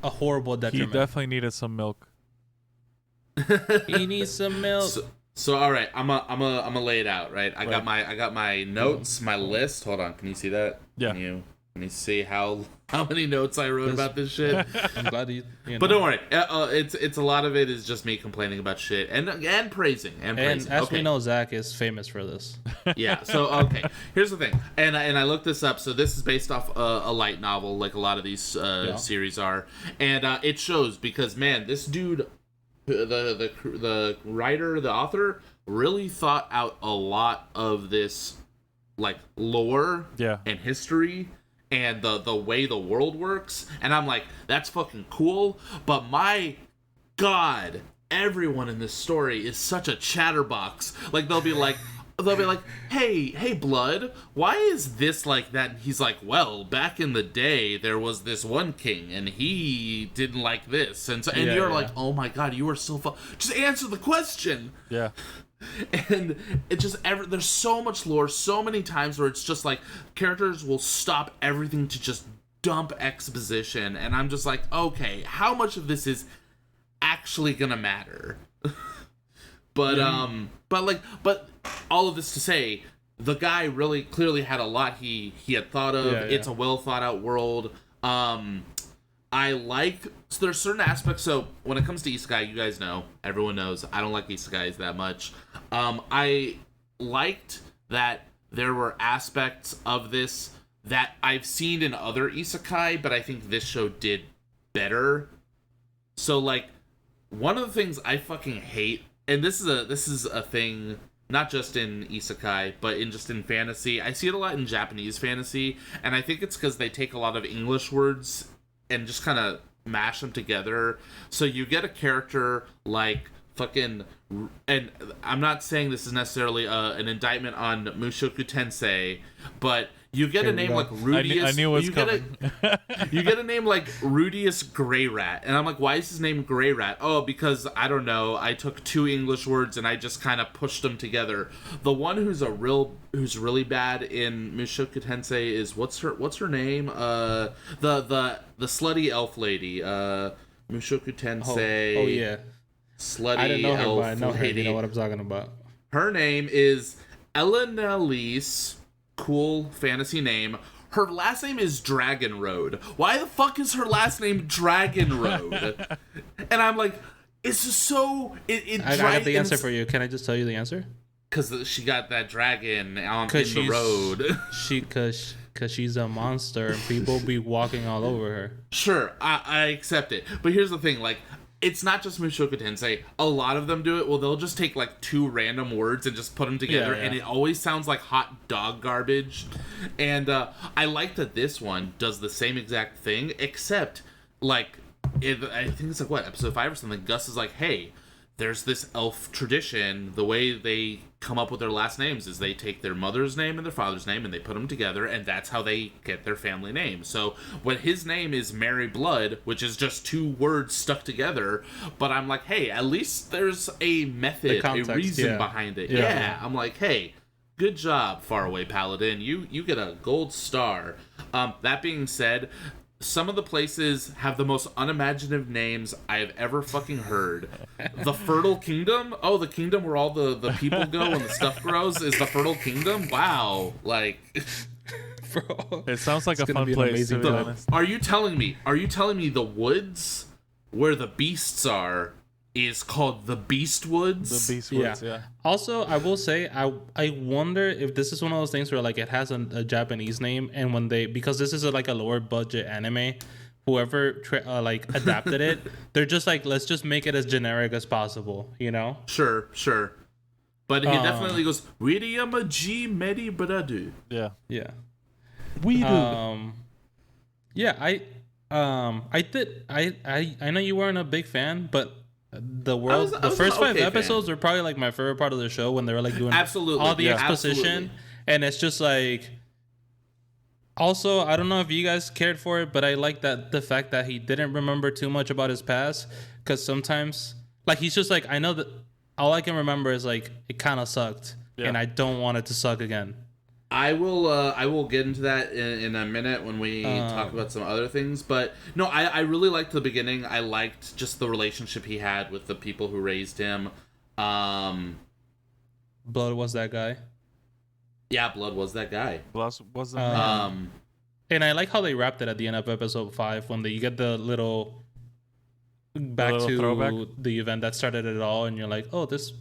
a horrible detriment.
He definitely needed some milk.
He needs some milk.
So all right, I'm a lay it out, right? I got my notes, my list. Hold on, can you see that?
Yeah.
Can you see how many notes I wrote about this shit?
I'm glad you know.
But don't worry, it's a lot of it is just me complaining about shit and praising and praising.
And as we know, Zach is famous for this.
Yeah. So okay, here's the thing, and I looked this up. So this is based off a light novel, like a lot of these series are, and it shows because man, this dude, the writer, the author, really thought out a lot of this like lore and history and the way the world works, and I'm like, that's fucking cool. But my god, everyone in this story is such a chatterbox. Like they'll be like, hey blood, why is this like that? And he's like, well, back in the day there was this one king and he didn't like this, and so, and you're like, oh my god, you are so just answer the question.
Yeah.
And it just there's so much lore, so many times where it's just like characters will stop everything to just dump exposition, and I'm just like, okay, how much of this is actually gonna matter? But all of this to say, the guy really clearly had a lot he had thought of. It's a well thought out world. I like, so there's certain aspects. So when it comes to isekai, you guys know, everyone knows, I don't like isekais that much. I liked that there were aspects of this that I've seen in other isekai, but I think this show did better. So like, one of the things I fucking hate, and this is a thing not just in isekai, but in fantasy. I see it a lot in Japanese fantasy, and I think it's because they take a lot of English words and just kind of mash them together. So you get a character like fucking, and I'm not saying this is necessarily an indictment on Mushoku Tensei, but you get a name like Rudius.
I knew it was coming.
You get a name like Rudius Grey Rat, and I'm like, why is his name Grey Rat? Oh, because I don't know. I took 2 English words and I just kind of pushed them together. The one who's really bad in Mushoku Tensei is what's her name? The slutty elf lady. Mushoku Tensei.
Oh yeah.
Slutty
I don't know her,
elf
but I know her.
lady.
You know what I'm talking about.
Her name is Elenelise. Cool fantasy name. Her last name is Dragon Road. Why the fuck is her last name Dragon Road? And I'm like, it's just so.
I got the answer for you. Can I just tell you the answer?
because she got that dragon in the road.
Because she's a monster and people be walking all over her.
Sure, I accept it. But here's the thing, like, it's not just Mushoku Tensei. A lot of them do it. Well, they'll just take, like, 2 random words and just put them together, and it always sounds like hot dog garbage. And I like that this one does the same exact thing, except, like, I think it's, like, what, episode 5 or something? Gus is like, hey, there's this elf tradition. The way they come up with their last names is they take their mother's name and their father's name and they put them together, and that's how they get their family name. So when his name is Mary Blood, which is just 2 words stuck together, but I'm like, hey, at least there's a method, a reason behind it. Yeah. I'm like, hey, good job, Faraway Paladin. You get a gold star. That being said, some of the places have the most unimaginative names I have ever fucking heard. The Fertile Kingdom? Oh, the kingdom where all the people go and the stuff grows is the Fertile Kingdom? Wow. Like...
Bro, it sounds like a fun place, to be honest.
Are you telling me the woods where the beasts are is called the Beast Woods?
The Beast Woods, yeah.
Also, I will say, I wonder if this is one of those things where, like, it has a Japanese name, and when because this is like a lower budget anime, whoever adapted it, they're just like, let's just make it as generic as possible, you know?
Sure. But he definitely goes, Wiriyama G Medi Bradu.
Yeah.
We do. Yeah, I know you weren't a big fan, but the first 5 episodes were probably like my favorite part of the show, when they were like doing all the exposition, and it's just like. Also, I don't know if you guys cared for it, but I like the fact that he didn't remember too much about his past, because sometimes, like, he's just like, I know that all I can remember is like it kind of sucked, and I don't want it to suck again.
I will get into that in a minute when we talk about some other things. But no, I really liked the beginning. I liked just the relationship he had with the people who raised him.
Blood was that guy.
Yeah, Blood was that guy.
Blood was that guy.
And I like how they wrapped it at the end of episode 5 when you get the little back to throwback. The event that started it all, and you're like, oh, this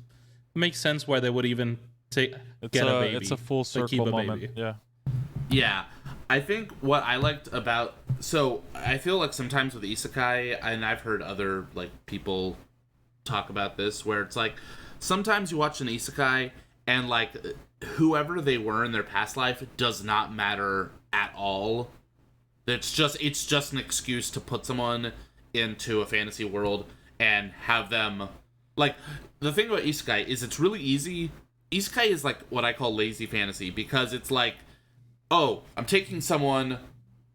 makes sense why they would even get a baby.
It's a full circle moment.
Baby.
Yeah. I think what I liked about... So, I feel like sometimes with isekai, and I've heard other, like, people talk about this, where it's like, sometimes you watch an isekai, and, like, whoever they were in their past life does not matter at all. It's just an excuse to put someone into a fantasy world and have them... Like, the thing about isekai is it's really easy... Isekai is like what I call lazy fantasy, because it's like, oh, I'm taking someone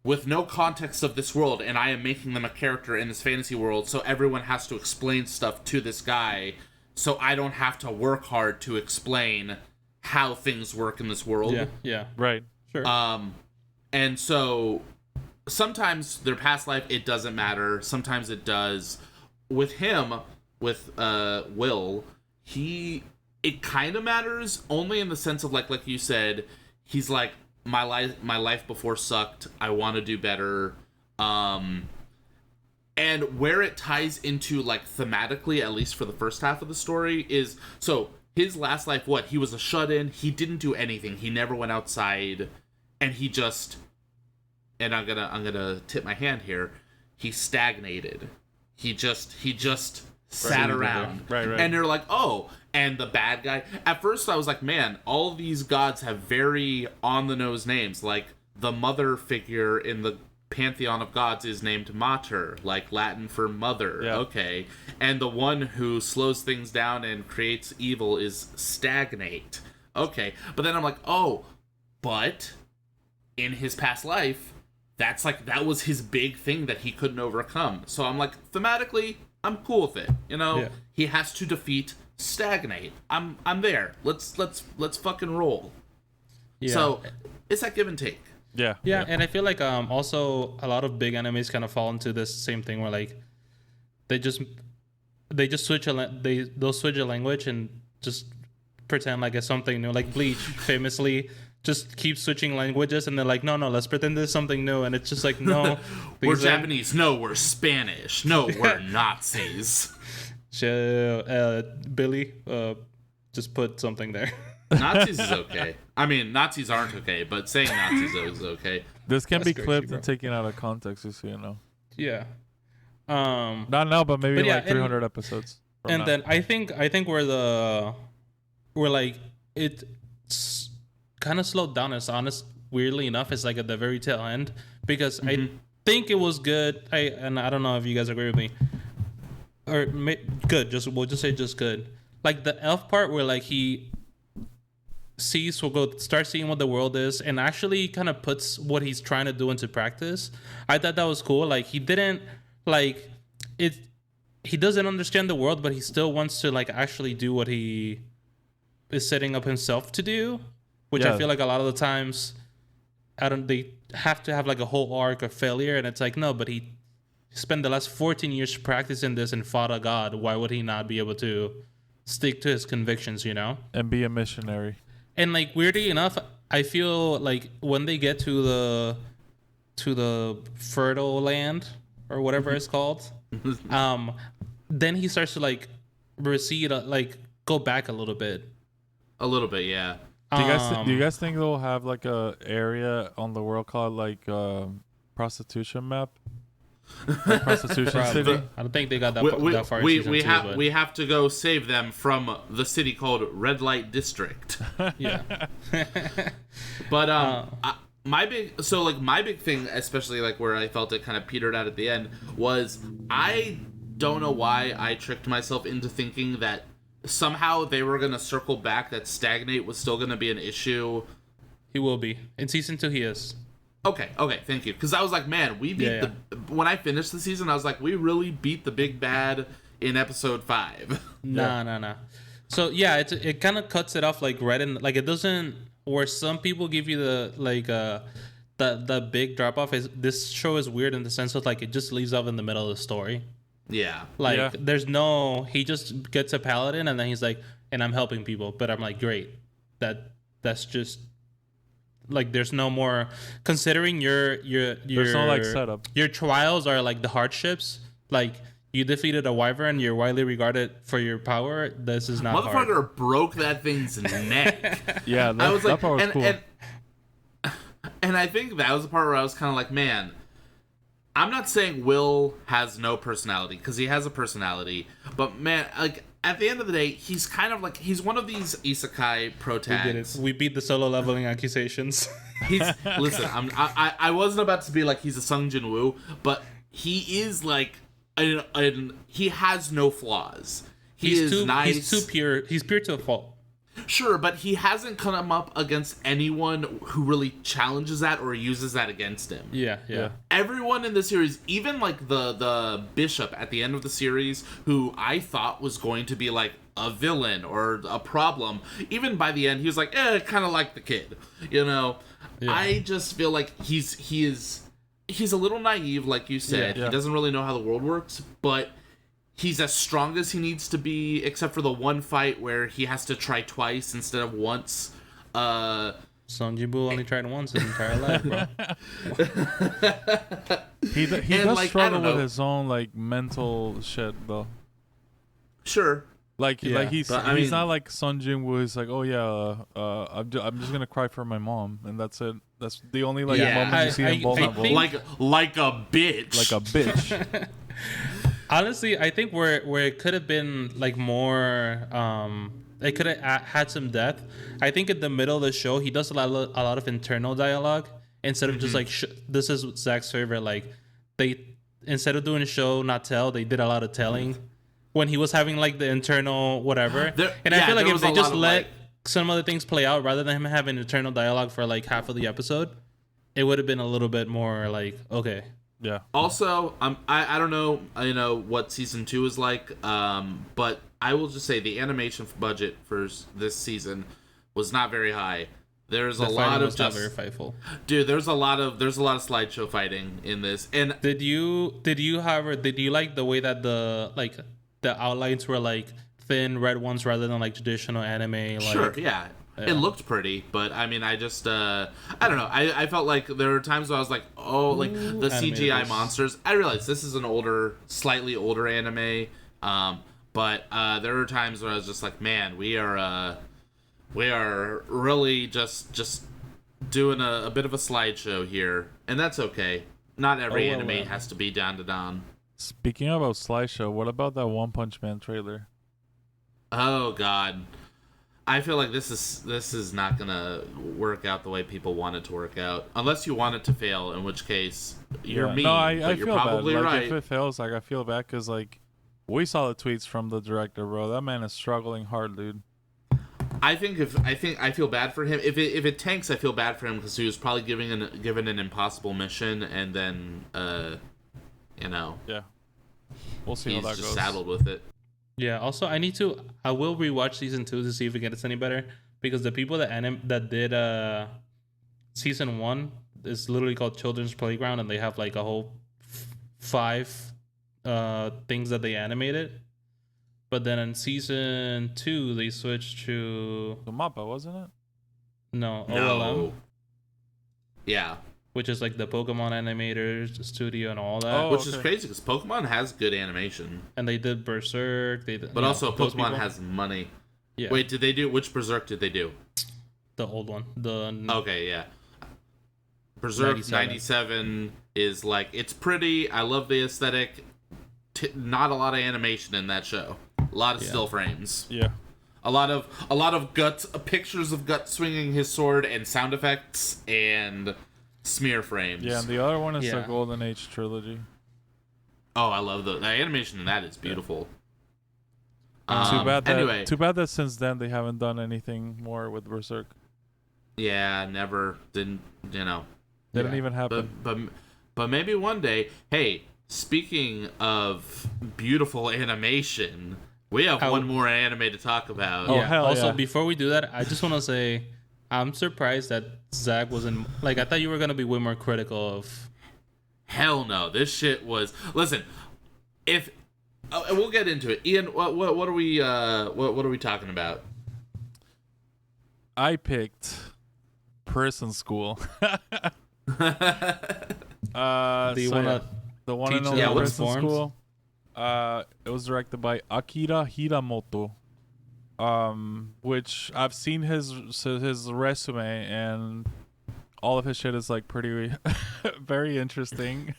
with no context of this world and I am making them a character in this fantasy world, so everyone has to explain stuff to this guy, so I don't have to work hard to explain how things work in this world.
Yeah.
Right.
Sure.
And so sometimes their past life, it doesn't matter. Sometimes it does. With him, with Will, it kind of matters, only in the sense of like you said, he's like, my life before sucked, I want to do better. And where it ties into, like, thematically, at least for the first half of the story, is, so his last life, he was a shut-in, he didn't do anything, he never went outside, and he just, and I'm gonna tip my hand here, he stagnated. He just sat around.
Right.
And they're like, oh, and the bad guy. At first I was like, man, all of these gods have very on-the-nose names. Like, the mother figure in the pantheon of gods is named Mater, like Latin for mother.
Yeah.
Okay. And the one who slows things down and creates evil is Stagnate. Okay. But then I'm like, oh, but in his past life, that was his big thing that he couldn't overcome. So I'm like, thematically, I'm cool with it. You know,
Yeah.
He has to defeat Stagnate. I'm there. Let's fucking roll.
Yeah.
So it's that give and take.
Yeah.
And I feel like also a lot of big animes kind of fall into this same thing where, like, they just switch they'll switch a language and just pretend like it's something new. Like Bleach famously just keeps switching languages, and they're like, no, let's pretend there's something new, and it's just like, no,
we're Japanese. No, we're Spanish. No, we're Nazis.
Billy, just put something there.
Nazis is okay. I mean, Nazis aren't okay, but saying Nazis is okay.
This can
That's
be
crazy,
clipped
bro.
and taken out of context, just so you know.
Yeah.
Not now, but maybe
yeah,
like 300 episodes.
And
now.
then I think we're like it's kind of slowed down. It's honest. Weirdly enough, it's like at the very tail end because I think it was good. I don't know if you guys agree with me. Or good. We'll just say just good. Like the elf part where like he start seeing what the world is and actually kind of puts what he's trying to do into practice. I thought that was cool. Like he didn't like it. He doesn't understand the world, but he still wants to like actually do what he is setting up himself to do, which I feel like a lot of the times they have to have like a whole arc of failure, and it's like no, but he spent the last 14 years practicing this and fought a god. Why would he not be able to stick to his convictions, you know?
And be a missionary.
And like weirdly enough, I feel like when they get to the fertile land or whatever it's called, then he starts to like recede, like go back a little bit.
A little bit, yeah.
Do you guys think they'll have like a area on the world called like prostitution map? Like prostitution city?
I don't think they got that far.
We have to go save them from the city called Red Light District.
Yeah.
But my big thing, especially like where I felt it kind of petered out at the end, was I don't know why I tricked myself into thinking that somehow they were gonna circle back, that stagnate was still gonna be an issue.
He will be in season 2. He is.
Okay, thank you. Because I was like, man, we beat when I finished the season, I was like, we really beat the big bad in episode 5.
Nah. So yeah, it kind of cuts it off like right in, like it doesn't, where some people give you the like the big drop off. Is this show is weird in the sense of like it just leaves off in the middle of the story.
Yeah.
Like there's no, he just gets a paladin and then he's like, and I'm helping people, but I'm like, great. That's just like there's no more, considering your
there's no like setup.
Your trials are like the hardships. Like you defeated a wyvern, you're widely regarded for your power. This is not
Motherfucker
hard.
Broke that thing's neck.
Yeah,
I was like,
that part was cool.
And I think that was the part where I was kind of like, man, I'm not saying Will has no personality, because he has a personality, but man, like at the end of the day, he's kind of like, he's one of these isekai protags.
We beat the solo leveling accusations.
Listen, I wasn't about to be like he's a Sung Jin Woo, but he is like, he has no flaws. He's too pure. He's pure to a fault. Sure, but he hasn't come up against anyone who really challenges that or uses that against him.
Yeah.
Everyone in the series, even like the bishop at the end of the series, who I thought was going to be like a villain or a problem, even by the end, he was like, kind of like the kid, you know? Yeah. I just feel like he's a little naive, like you said. Yeah. He doesn't really know how the world works, but he's as strong as he needs to be, except for the one fight where he has to try twice instead of once.
Sung Jin Woo only tried once his entire life, bro.
He does like, struggle with his own like mental shit, though.
Sure.
Like he's not like Sung Jin Woo. He's like, oh yeah, I'm just gonna cry for my mom, and that's it. That's the only like moment you see him vulnerable.
Like a bitch.
Like a bitch.
Honestly, I think where it could have been like more, it could have had some depth. I think in the middle of the show, he does a lot of internal dialogue instead of just like this is Zach's favorite. Like they, instead of doing show not tell, they did a lot of telling when he was having like the internal whatever. I feel like if they just let some other things play out rather than him having internal dialogue for like half of the episode, it would have been a little bit more like okay.
Yeah.
Also, I don't know, what season 2 is like, but I will just say the animation budget for this season was not very high. There's a lot of
not very fightful.
Dude, there's a lot of slideshow fighting in this. And
did you like the way that the outlines were like thin red ones rather than like traditional anime? Like,
sure, yeah. It looked pretty, but I mean, I just, I don't know. I felt like there were times where I was like, oh, like the CGI monsters. I realized this is an slightly older anime, But there are times where I was just like, man, we are really just doing a bit of a slideshow here, and that's okay. Not every anime has to be down to down.
Speaking about slideshow, what about that One Punch Man trailer?
Oh God, I feel like this is not gonna work out the way people want it to work out, unless you want it to fail, in which case you're mean.
No,
I
feel
you're probably
bad. Like,
right.
if it fails, like I feel bad because like we saw the tweets from the director, bro. That man is struggling hard, dude.
I feel bad for him. If it tanks, I feel bad for him because he was probably given an impossible mission, and then
Yeah, we'll see
he's
how that
just
goes.
saddled with it.
Yeah. Also, I will rewatch season 2 to see if it gets any better, because the people that did season 1 is literally called Children's Playground, and they have like a whole 5 things that they animated. But then in season 2, they switched to
The Mappa, wasn't it?
no
No.
OLM,
Yeah,
which is like the Pokemon animators studio and all that.
Oh,
which is
okay.
crazy because Pokemon has good animation,
And they did Berserk.
but also
those
Pokemon
people.
has money.
Yeah.
Wait, did they do which Berserk did they do?
The old one.
Okay, yeah. Berserk 97 is like, it's pretty. I love the aesthetic. Not a lot of animation in that show. A lot of still frames.
Yeah.
A lot of guts, pictures of Guts swinging his sword, and sound effects and smear frames.
Yeah, and the other one is the
Yeah.
Golden Age trilogy.
Oh, I love the animation in that is beautiful.
Too bad
Anyway,
that since then they haven't done anything more with Berserk.
yeah, never didn't
Didn't even happen.
But maybe one day. Hey, speaking of beautiful animation, we have one more anime to talk about.
Oh, hell
Also,
yeah.
before we do that, I just want to say I'm surprised that Zach wasn't like, I thought you were gonna be way more critical of.
Hell no, this shit was. Listen, if we'll get into it, Ian. What are we what are we talking about?
I picked Prison School.
Do you wanna
the one
teach
and only
them
Prison
forms?
School. It was directed by Akira Hiramoto. Which I've seen his resume, and all of his shit is like pretty very interesting.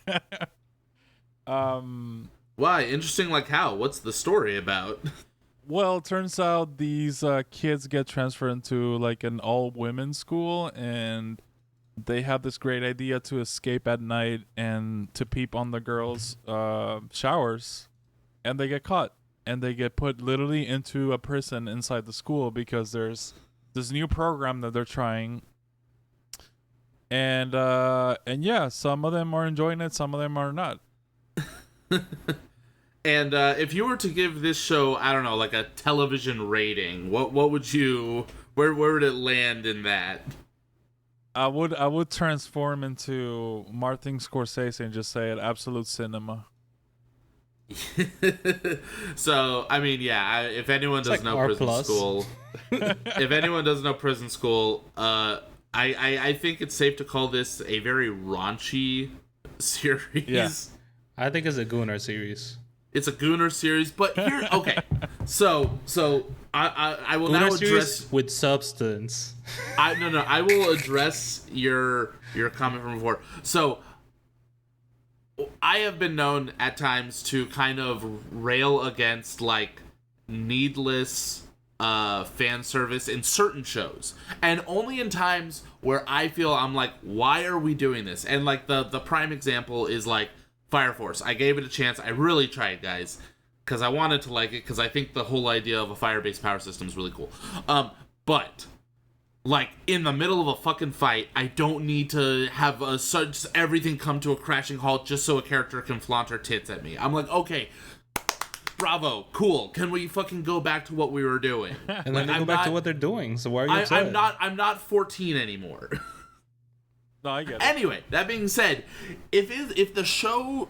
Why? Interesting like how? What's the story about?
Well, it turns out these kids get transferred into like an all-women's school, and they have this great idea to escape at night and to peep on the girls' showers, and they get caught, and they get put literally into a prison inside the school because there's this new program that they're trying. And yeah, some of them are enjoying it, some of them are not.
And if you were to give this show, I don't know, like a television rating, what would you? Where would it land in that?
I would transform into Martin Scorsese and just say it absolute cinema.
So I mean, yeah. If anyone doesn't know
R+.
Prison School, if anyone doesn't know Prison School, I think it's safe to call this a very raunchy series.
Yeah.
I think it's a Gunnar series.
It's a Gunnar series, but here, okay. So I will
Gunnar
now
series
address.
with substance.
I will address your comment from before. So I have been known at times to kind of rail against like needless fan service in certain shows, and only in times where I feel I'm like, why are we doing this? And like the prime example is like Fire Force. I gave it a chance. I really tried, guys, because I wanted to like it, because I think the whole idea of a fire-based power system is really cool. But like in the middle of a fucking fight, I don't need to have such everything come to a crashing halt just so a character can flaunt her tits at me. I'm like, okay, bravo, cool. Can we fucking go back to what we were doing?
And then they go back to what they're doing. So why are you upset?
I'm not 14 anymore.
No, I get it.
Anyway, that being said, if the show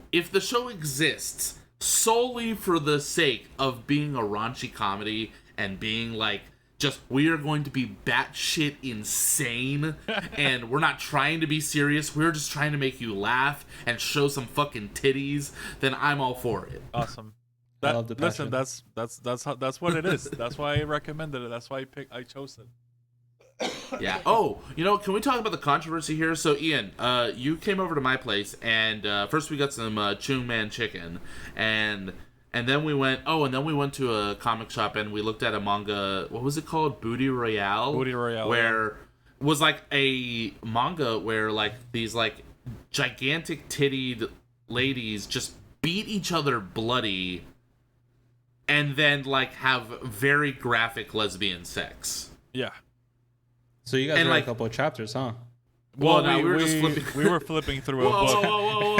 exists solely for the sake of being a raunchy comedy and being like, just, we are going to be batshit insane and we're not trying to be serious, we're just trying to make you laugh and show some fucking titties, then I'm all for it.
Awesome.
I love the passion.
Listen, that's what it is. That's why I recommended it. That's why I chose it.
Yeah. Oh, can we talk about the controversy here? So, Ian, you came over to my place, and first we got some Chung Man chicken, and then we went. Oh, and then we went to a comic shop and we looked at a manga. What was it called? Booty Royale.
Booty Royale.
Where was like a manga where like these like gigantic tittied ladies just beat each other bloody, and then like have very graphic lesbian sex.
Yeah.
So you guys read a couple of chapters, huh?
Well, no, we were just flipping.
We were flipping through a book.
Whoa.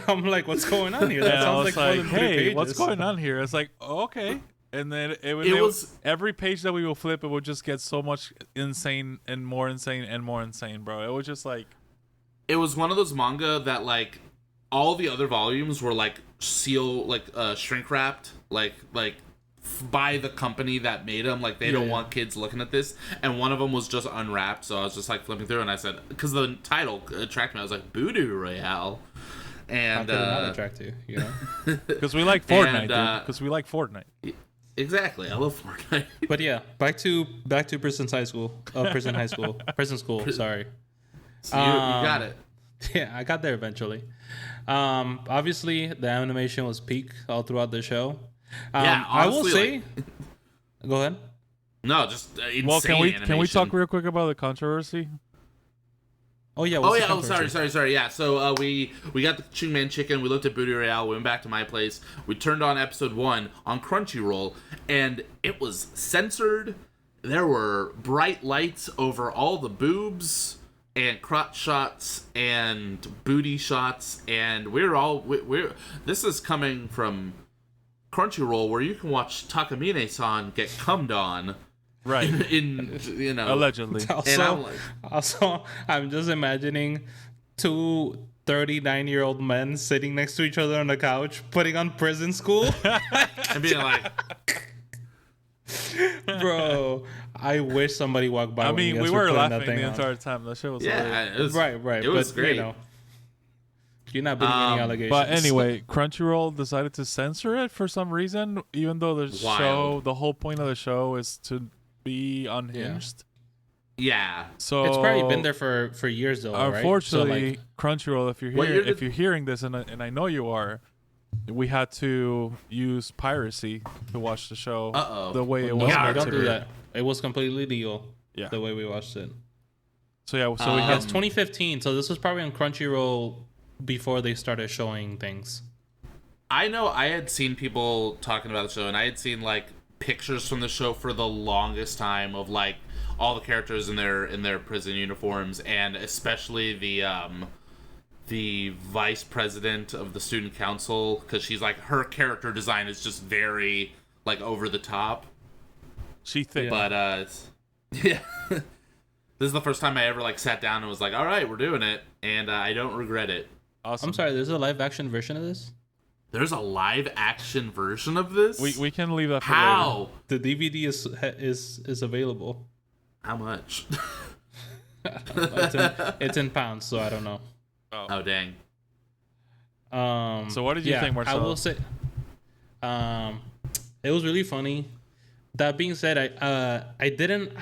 I'm like, what's going on here? That sounds like more than 3 pages.
What's going on here? It's like, okay. And then it was every page that we will flip, it would just get so much insane and more insane and more insane, bro. It was just like,
it was one of those manga that like all the other volumes were like shrink wrapped, like by the company that made them. Like they don't want kids looking at this, and one of them was just unwrapped. So I was just like flipping through, and I said, because the title attracted me, I was like, Voodoo Royale. And
how could it not attract you?
Because we like Fortnite, dude. Because we like Fortnite.
Exactly, I love Fortnite.
But yeah, back to prison high school. Prison school. Sorry.
So you got it.
Yeah, I got there eventually. Obviously, the animation was peak all throughout the show.
Yeah, honestly,
I will say. Go ahead.
No, just insane.
Well, can we
animation.
talk real quick about the controversy?
Oh yeah.
Sorry. Yeah. So we got the Chung Man chicken. We looked at Booty Royale. We went back to my place. We turned on episode 1 on Crunchyroll, and it was censored. There were bright lights over all the boobs and crotch shots and booty shots, and we're this is coming from Crunchyroll, where you can watch Takamine-san get cummed on.
Right.
In
allegedly.
Also, I'm just imagining 2 39-year-old men sitting next to each other on the couch, putting on Prison School.
And being like,
bro, I wish somebody walked by.
I mean, we were laughing the
on.
entire time. That shit was
it was
right.
It was great.
You're not putting any allegations.
But anyway, Crunchyroll decided to censor it for some reason, even though the whole point of the show is to be unhinged.
Yeah.
So it's probably been there for years though.
Unfortunately,
right? So
Crunchyroll, if you're hearing this, and I know you are, we had to use piracy to watch the show. The way it was.
No, don't do that. It was completely legal.
Yeah.
The way we watched it.
So yeah. So we had
2015. So this was probably on Crunchyroll before they started showing things.
I know I had seen people talking about the show, and I had seen like pictures from the show for the longest time of like all the characters in their prison uniforms, and especially the vice president of the student council, because she's like, her character design is just very like over the top.
She thick.
But yeah. This is the first time I ever like sat down and was like, all right, we're doing it, and I don't regret it.
Awesome.
I'm sorry, there's a live action version of this?
There's a live action version of this?
We can leave that for
How?
later.
The DVD is available.
How much?
It's in pounds, so I don't know.
Oh dang.
So what did you think, Marcelo?
I will say it was really funny. That being said, I didn't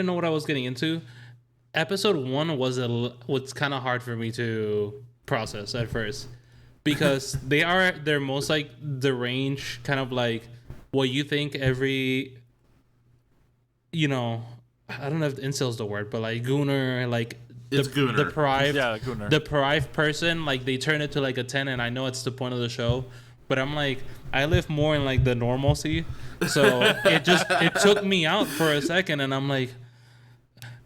know what I was getting into. Episode 1 was kind of hard for me to process at first, because they're most like the range, kind of like what you think every, I don't know if incel's the word, but like gooner, like
it's gooner.
Gooner.
Deprived person, like they turn it to like a 10, and I know it's the point of the show, but I'm like, I live more in like the normalcy, so it took me out for a second, and I'm like,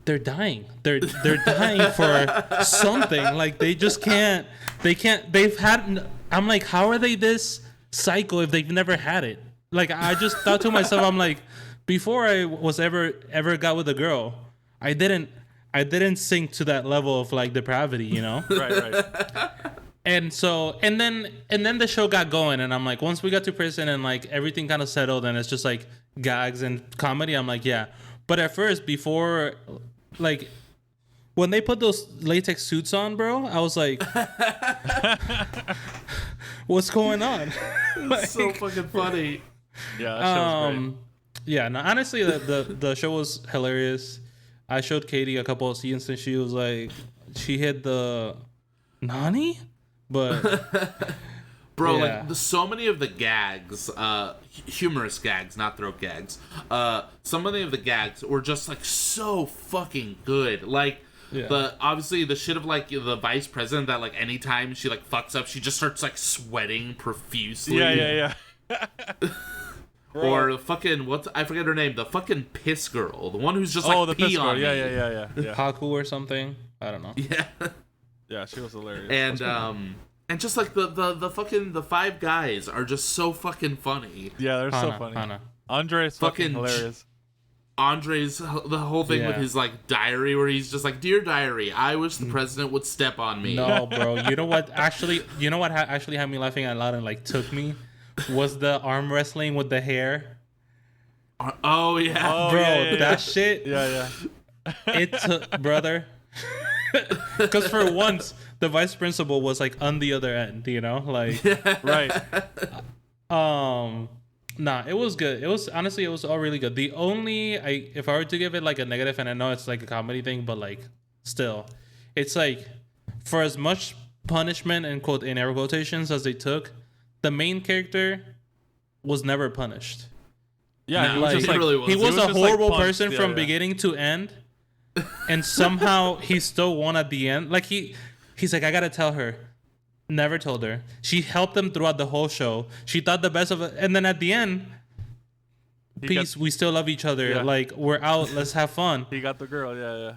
they're dying. They're dying for something. Like I'm like, how are they this psycho if they've never had it? Like, I just thought to myself, I'm like, before I was ever got with a girl, I didn't sink to that level of like depravity,
Right.
And so, and then the show got going, and I'm like, once we got to prison and like everything kind of settled, and it's just like gags and comedy, I'm like, yeah. But at first, before, like, when they put those latex suits on, bro, I was like, What's going on?
It's so fucking funny.
Yeah, that show was great.
Yeah, no, honestly, the show was hilarious. I showed Katie a couple of scenes and she was like, she hit the Nani, but
Bro,
yeah.
like so many of the gags, humorous gags, not throat gags. So many of the gags were just like so fucking good. Like obviously the shit of like the vice president that like anytime she like fucks up, she just starts like sweating profusely.
Yeah.
Or fucking I forget her name, the fucking piss girl, the one who's just like
the
pee
piss
on
girl.
me.
Yeah.
Haku or something. I don't know.
Yeah.
Yeah, she was hilarious.
And just like the fucking the five guys are just so fucking funny.
Yeah, they're so funny. Andre's fucking hilarious.
Andre's the whole thing with his like diary where he's just like, "Dear diary, I wish the president would step on me."
No, bro. You know what actually had me laughing out loud and like took me was the arm wrestling with the hair.
Oh yeah,
bro, that shit.
Yeah.
It took, brother. Because for once, the vice principal was like on the other end, you know, like
right.
Nah, it was good. It was honestly, it was all really good. The only if I were to give it like a negative, and I know it's like a comedy thing, but like still, it's like for as much punishment and quote in air quotations as they took, the main character was never punished.
Yeah,
no,
he was a horrible person from beginning to end, and somehow he still won at the end. Like he's like, I gotta tell her. Never told her. She helped him throughout the whole show. She thought the best of it, and then at the end, peace. We still love each other. Yeah. Like we're out. Let's have fun.
He got the girl. Yeah.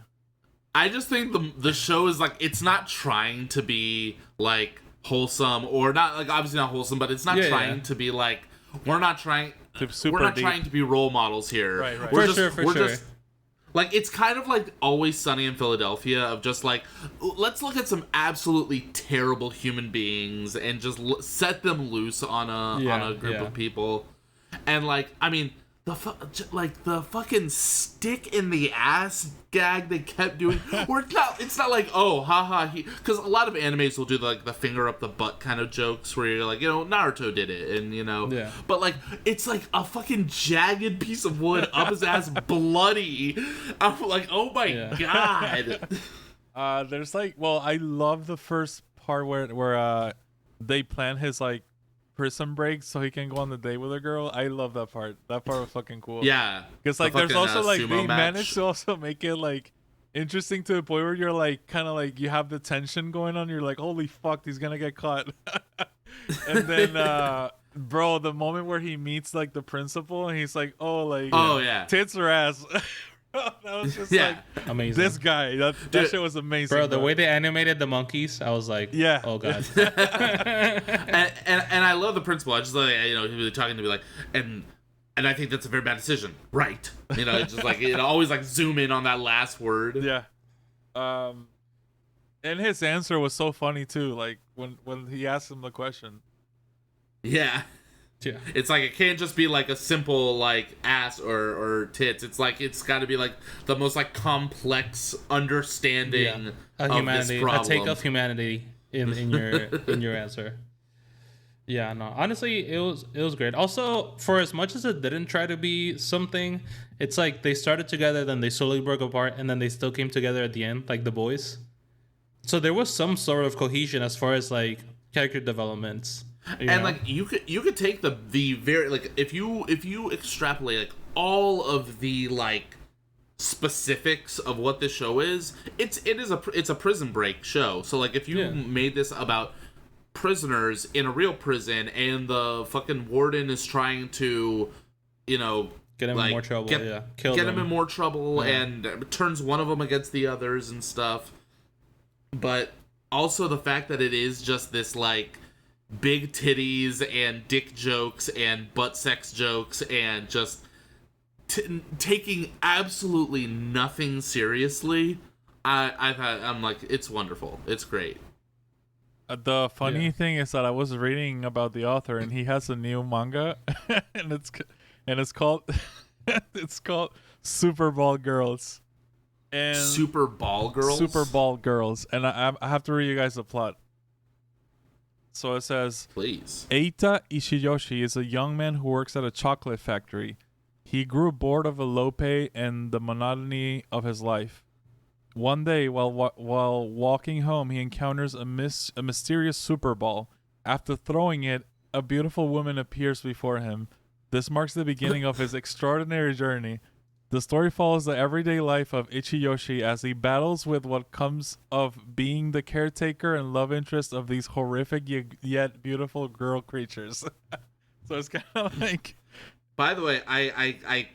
I just think the show is like, it's not trying to be like wholesome, or not like obviously not wholesome, but it's not trying to be like we're not trying to be role models here.
Right.
We're just like, it's kind of like Always Sunny in Philadelphia of just like, let's look at some absolutely terrible human beings and just set them loose on a group of people. And like, I mean, the fucking stick in the ass gag they kept doing, where it's not like, oh, haha, because a lot of animes will do the finger up the butt kind of jokes where you're like, you know, Naruto did it, and you know, but like, it's like a fucking jagged piece of wood up his ass, bloody. I'm like, oh my god.
There's like, well, I love the first part where they plan his like prison break so he can go on the date with a girl. I love that part. That part was fucking cool.
Yeah,
because like there's also like they managed to also make it like interesting to the point where you're like kind of like you have the tension going on. You're like, holy fuck, he's gonna get caught. And then bro, the moment where he meets like the principal and he's like, tits or ass. That was just like
amazing.
This guy, that shit was amazing,
bro. The way they animated the monkeys, I was like, oh god.
and I love the principal. I just like, you know, he was talking to me like, and I think that's a very bad decision, right? You know, it's just like it always like zoom in on that last word.
Yeah. And his answer was so funny too. Like when he asked him the question.
Yeah. It's like it can't just be like a simple like ass or tits. It's like it's got to be like the most like complex understanding of humanity, this problem.
A take of humanity in your answer. Yeah, no. Honestly, it was great. Also, for as much as it didn't try to be something, it's like they started together, then they slowly broke apart, and then they still came together at the end, like the boys. So there was some sort of cohesion as far as like character developments.
You know? Like you could take the very like if you extrapolate like all of the like specifics of what this show is, it's a prison break show. So like if you made this about prisoners in a real prison and the fucking warden is trying to, you know,
get him in more trouble, get
him in more trouble and turns one of them against the others and stuff. But also the fact that it is just this like big titties and dick jokes and butt sex jokes and just taking absolutely nothing seriously. I'm like, it's wonderful. It's great.
The funny thing is that I was reading about the author and he has a new manga and it's called it's called Super Ball Girls. And
Super Ball Girls?
Super Ball Girls. And I have to read you guys the plot. So it says,
Please.
Eita Ishiyoshi is a young man who works at a chocolate factory. He grew bored of elope and the monotony of his life. One day, while walking home, he encounters a mysterious super ball. After throwing it, a beautiful woman appears before him. This marks the beginning of his extraordinary journey. The story follows the everyday life of Ichiyoshi as he battles with what comes of being the caretaker and love interest of these horrific yet beautiful girl creatures. So it's kind of like...
By the way, I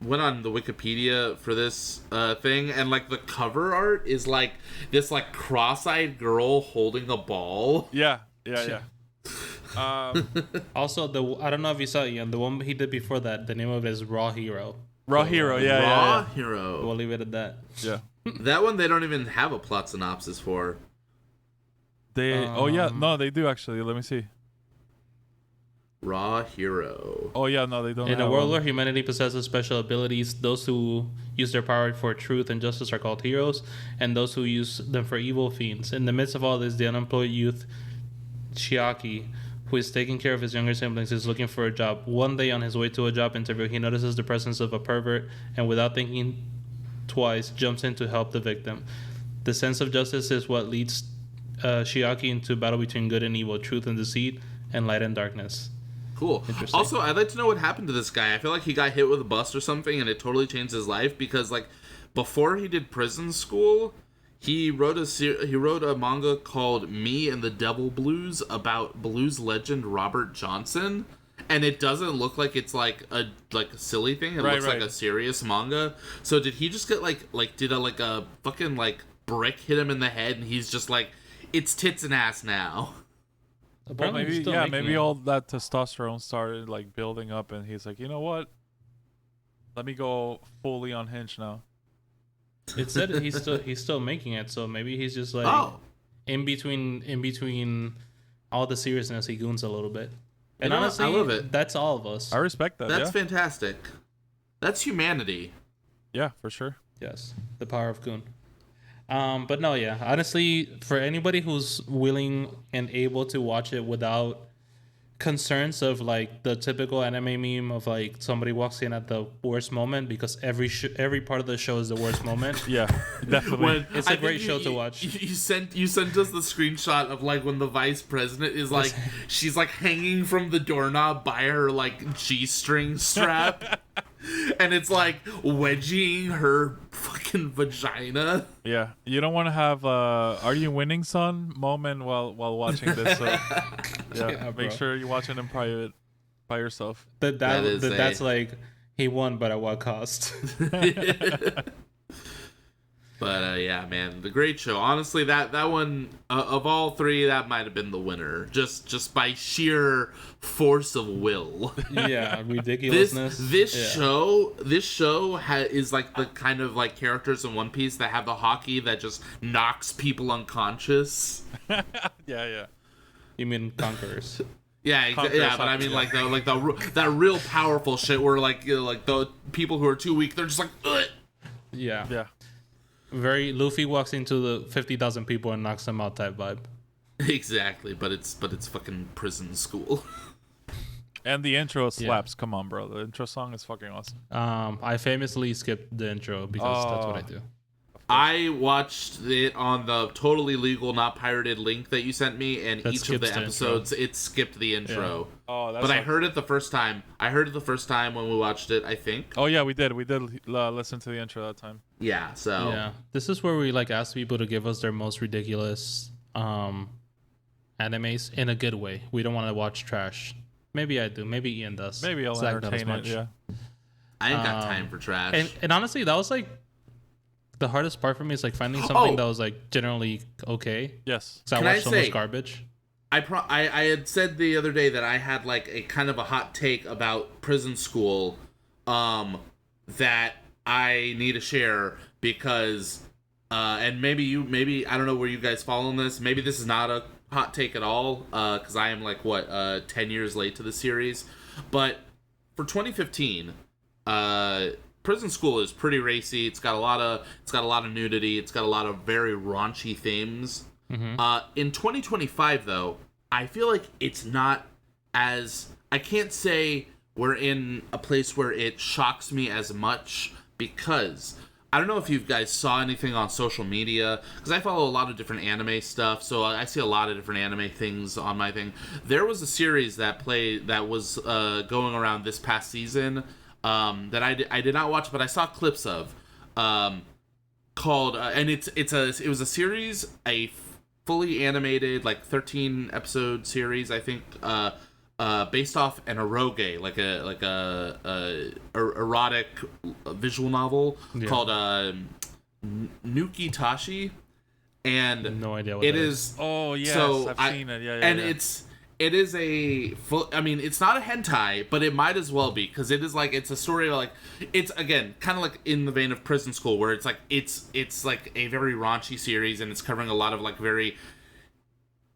went on the Wikipedia for this thing, and like the cover art is like this like cross-eyed girl holding a ball.
Yeah.
Also, I don't know if you saw it, Ian, the one he did before that, the name of it is Raw Hero.
Raw Hero, yeah.
Raw Hero.
We'll leave it at that.
Yeah.
That one they don't even have a plot synopsis for.
They they do actually. Let me see.
Raw Hero.
Oh yeah, no, they don't.
In a world where humanity possesses special abilities, those who use their power for truth and justice are called heroes, and those who use them for evil, fiends. In the midst of all this, the unemployed youth Chiaki, who is taking care of his younger siblings, is looking for a job. One day on his way to a job interview, he notices the presence of a pervert and without thinking twice, jumps in to help the victim. The sense of justice is what leads Chiaki into a battle between good and evil, truth and deceit, and light and darkness.
Cool. Also, I'd like to know what happened to this guy. I feel like he got hit with a bus or something and it totally changed his life because like before he did prison school, he wrote a manga called Me and the Devil Blues about blues legend Robert Johnson, and it doesn't look like it's like a silly thing. It looks like a serious manga. So did he just get did a fucking like brick hit him in the head and he's just like, it's tits and ass now?
But maybe all that testosterone started like building up and he's like, you know what? Let me go fully unhinged now.
It said he's still making it, so maybe he's just like in between all the seriousness, he goons a little bit. And honestly,
I love it.
That's all of us.
I respect that.
That's fantastic. That's humanity.
Yeah, for sure.
Yes, the power of goon. But no, yeah. Honestly, for anybody who's willing and able to watch it without concerns of like the typical anime meme of like somebody walks in at the worst moment, because every part of the show is the worst moment.
Yeah, definitely.
It's a great show to watch.
You sent us the screenshot of like when the vice president is like she's like hanging from the doorknob by her like G-string strap. And it's like wedging her fucking vagina.
Yeah, you don't want to have "Are you winning, son?" moment while watching this. So yeah, make sure you watch it in private by yourself.
That's like he won, but at what cost?
But yeah, man, the great show. Honestly, that one of all three, that might have been the winner, just by sheer force of will.
Yeah, ridiculousness.
This show is like the kind of like characters in One Piece that have the hockey that just knocks people unconscious.
Yeah.
You mean Conquerors?
Yeah, but I mean like that real powerful shit where like the people who are too weak, they're just like, ugh.
Yeah. Very Luffy walks into the 50,000 people and knocks them out type vibe.
Exactly, but it's fucking prison school.
And the intro slaps. Yeah. Come on, bro. The intro song is fucking awesome.
I famously skipped the intro because that's what I do.
I watched it on the totally legal, not pirated link that you sent me, and each of the episodes, it skipped the intro. Yeah.
Oh, that's.
But I heard it the first time. When we watched it, I think.
Oh yeah, we did. We did listen to the intro that time.
Yeah. So.
Yeah, this is where we like ask people to give us their most ridiculous animes in a good way. We don't want to watch trash. Maybe I do. Maybe Ian does.
Maybe I'll entertain it. Yeah.
I ain't got time for trash.
And honestly, that was like. The hardest part for me is like finding something that was like generally okay.
Yes.
Because I watched so much garbage.
I had said the other day that I had like a kind of a hot take about prison school, that I need to share because, and maybe I don't know where you guys fall on this. Maybe this is not a hot take at all, because I am like 10 years late to the series, but for 2015, Prison School is pretty racy. It's got a lot of nudity. It's got a lot of very raunchy themes. Mm-hmm. In 2025, though, I feel like it's not as, I can't say we're in a place where it shocks me as much, because I don't know if you guys saw anything on social media, because I follow a lot of different anime stuff, so I see a lot of different anime things on my thing. There was a series that was going around this past season that I did not watch, but I saw clips of, called and it was a series, a fully animated, like 13 episode series, I think, based off an eroge, like a erotic visual novel called Nuki Tashi, and
no idea what
it
is.
Oh yes,
so
I've seen it. Yeah,
and
yeah.
it is a full, I mean, it's not a hentai, but it might as well be, because it is like, it's a story of, like, it's, again, kind of like in the vein of Prison School, where it's like it's like a very raunchy series, and it's covering a lot of like very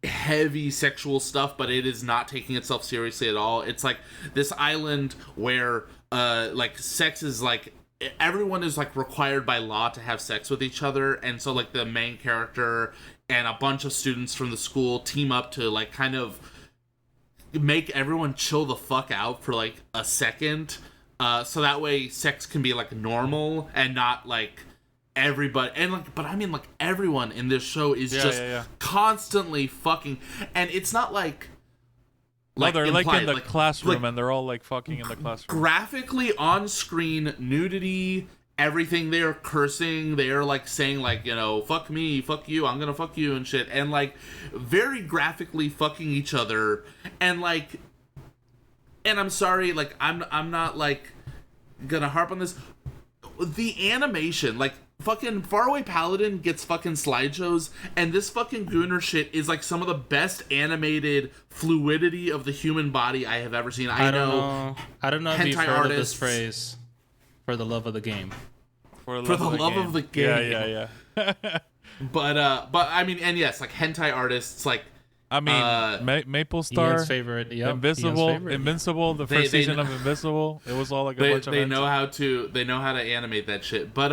heavy sexual stuff, but it is not taking itself seriously at all. It's like this island where like sex is like, everyone is like required by law to have sex with each other, and so like the main character and a bunch of students from the school team up to like kind of make everyone chill the fuck out for like a second, so that way sex can be like normal and not like everybody, and like, but I mean like everyone in this show is constantly fucking, and it's not like
they're
implied,
like in the
like,
classroom,
like,
and they're all like fucking in the classroom.
graphically on screen nudity, everything. They are cursing, they are like saying like, you know, fuck me, fuck you, I'm gonna fuck you and shit, and like very graphically fucking each other, and like, and I'm sorry, like I'm not like gonna harp on this, the animation, like fucking Faraway Paladin gets fucking slideshows, and this fucking Gooner shit is like some of the best animated fluidity of the human body I have ever seen. I don't
know if you've heard of this phrase, for the love of the game.
For the love of the game.
Yeah.
But I mean, and yes, like hentai artists, like,
I mean, Maple Star,
Ian's favorite,
Invincible, the first season of Invincible. It was all like a bunch of.
They know how to animate that shit. But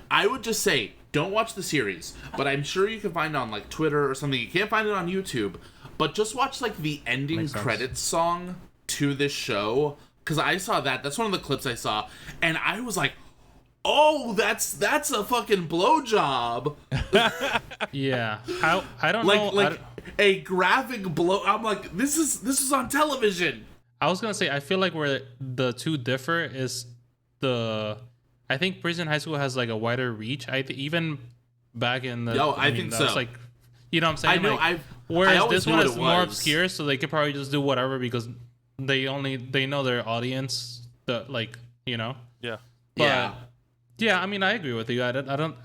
I would just say, don't watch the series. But I'm sure you can find it on like Twitter or something. You can't find it on YouTube. But just watch like the ending credits song to this show, because I saw that. That's one of the clips I saw, and I was like, oh, that's a fucking blowjob.
Yeah, I don't
like,
know.
Like a graphic blow. I'm like, this is on television.
I was gonna say, I feel like where the two differ is I think Prison High School has like a wider reach. Even back in the,
I think so.
Like, you know what I'm saying?
I know.
Like, whereas this one is more obscure, so they could probably just do whatever because they know their audience. Like, you know.
Yeah.
But, yeah. I mean, I agree with you. I don't.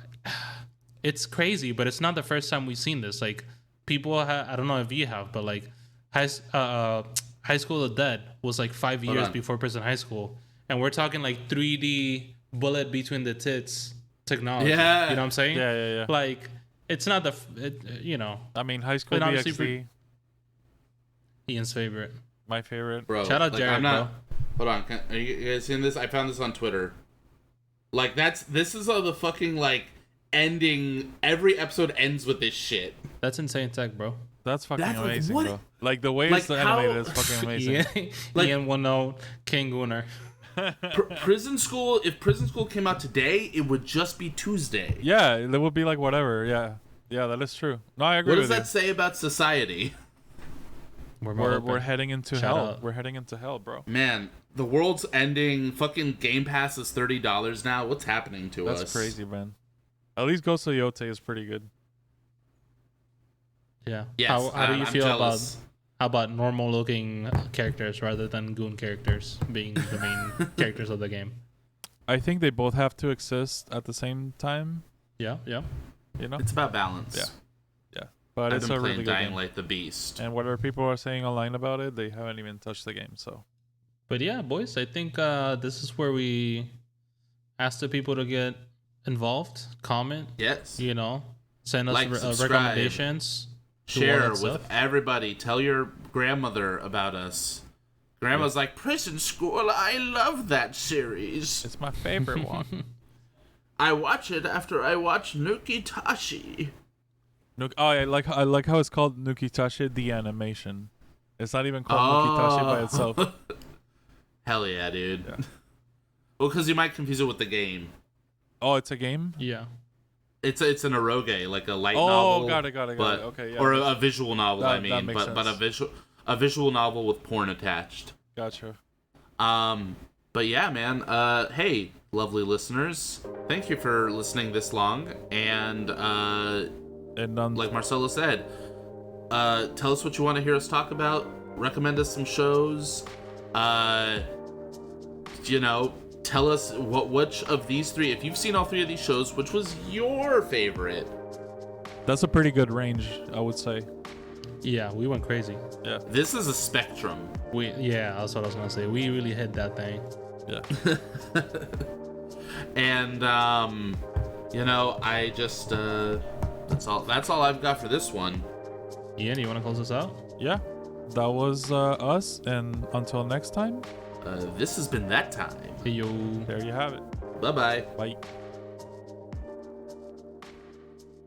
It's crazy, but it's not the first time we've seen this. Like, people I don't know if you have, but like High School of the Dead was like 5 years before Prison High School, and we're talking like 3D bullet between the tits technology.
Yeah,
you know what I'm saying?
Yeah.
Like, it's not you know.
I mean, High School DxD.
Ian's favorite.
My favorite.
Bro,
shout out, like, Jared, bro.
Hold on, are you guys seeing this? I found this on Twitter. Like, this is all the fucking like ending. Every episode ends with this shit.
That's insane tech, bro.
That's fucking amazing,
like,
bro. Like, the way it's animated is fucking amazing.
Ian will know King Gunnar.
Prison School. If Prison School came out today, it would just be Tuesday.
Yeah, it would be like whatever. Yeah, that is true. No, I agree.
What does that say about society?
We're heading into hell. We're heading into hell, bro.
Man, the world's ending. Fucking Game Pass is $30 now. What's happening to us?
That's crazy, man. At least Ghost of Yote is pretty good.
Yeah.
Yes,
how do you feel
jealous.
about normal looking characters rather than goon characters being the main characters of the game?
I think they both have to exist at the same time.
Yeah.
You know,
it's about balance.
Yeah. But
I've
it's
been
a
playing
really good
Dying
game.
Light the Beast.
And whatever people are saying online about it, they haven't even touched the game. So.
But yeah, boys, I think this is where we ask the people to get involved, comment.
Yes.
You know, send us
like,
recommendations.
Share with everybody. Tell your grandmother about us. Grandma's like, Prison School, I love that series.
It's my favorite one.
I watch it after I watch Nuki Tashi.
I like how it's called Nukitashi the animation. It's not even called Nukitashi by itself.
Hell yeah, dude.
Yeah.
Well, because you might confuse it with the game.
Oh, it's a game?
Yeah.
It's an eroge, like a light novel.
Oh, got it. Okay, yeah.
Or a visual novel,
that makes
but
sense.
a visual novel with porn attached.
Gotcha.
But yeah, man. Hey, lovely listeners, thank you for listening this long. And like Marcelo said, tell us what you want to hear us talk about. Recommend us some shows. Tell us which of these three, if you've seen all three of these shows, which was your favorite.
That's a pretty good range, I would say.
Yeah, we went crazy.
Yeah.
This is a spectrum.
That's what I was gonna say. We really hit that thing.
Yeah.
And I just that's all I've got for this one.
Ian, you wanna close us out?
Yeah. That was us, and until next time.
This has been that time.
Hey yo.
There you have it.
Bye-bye.
Bye.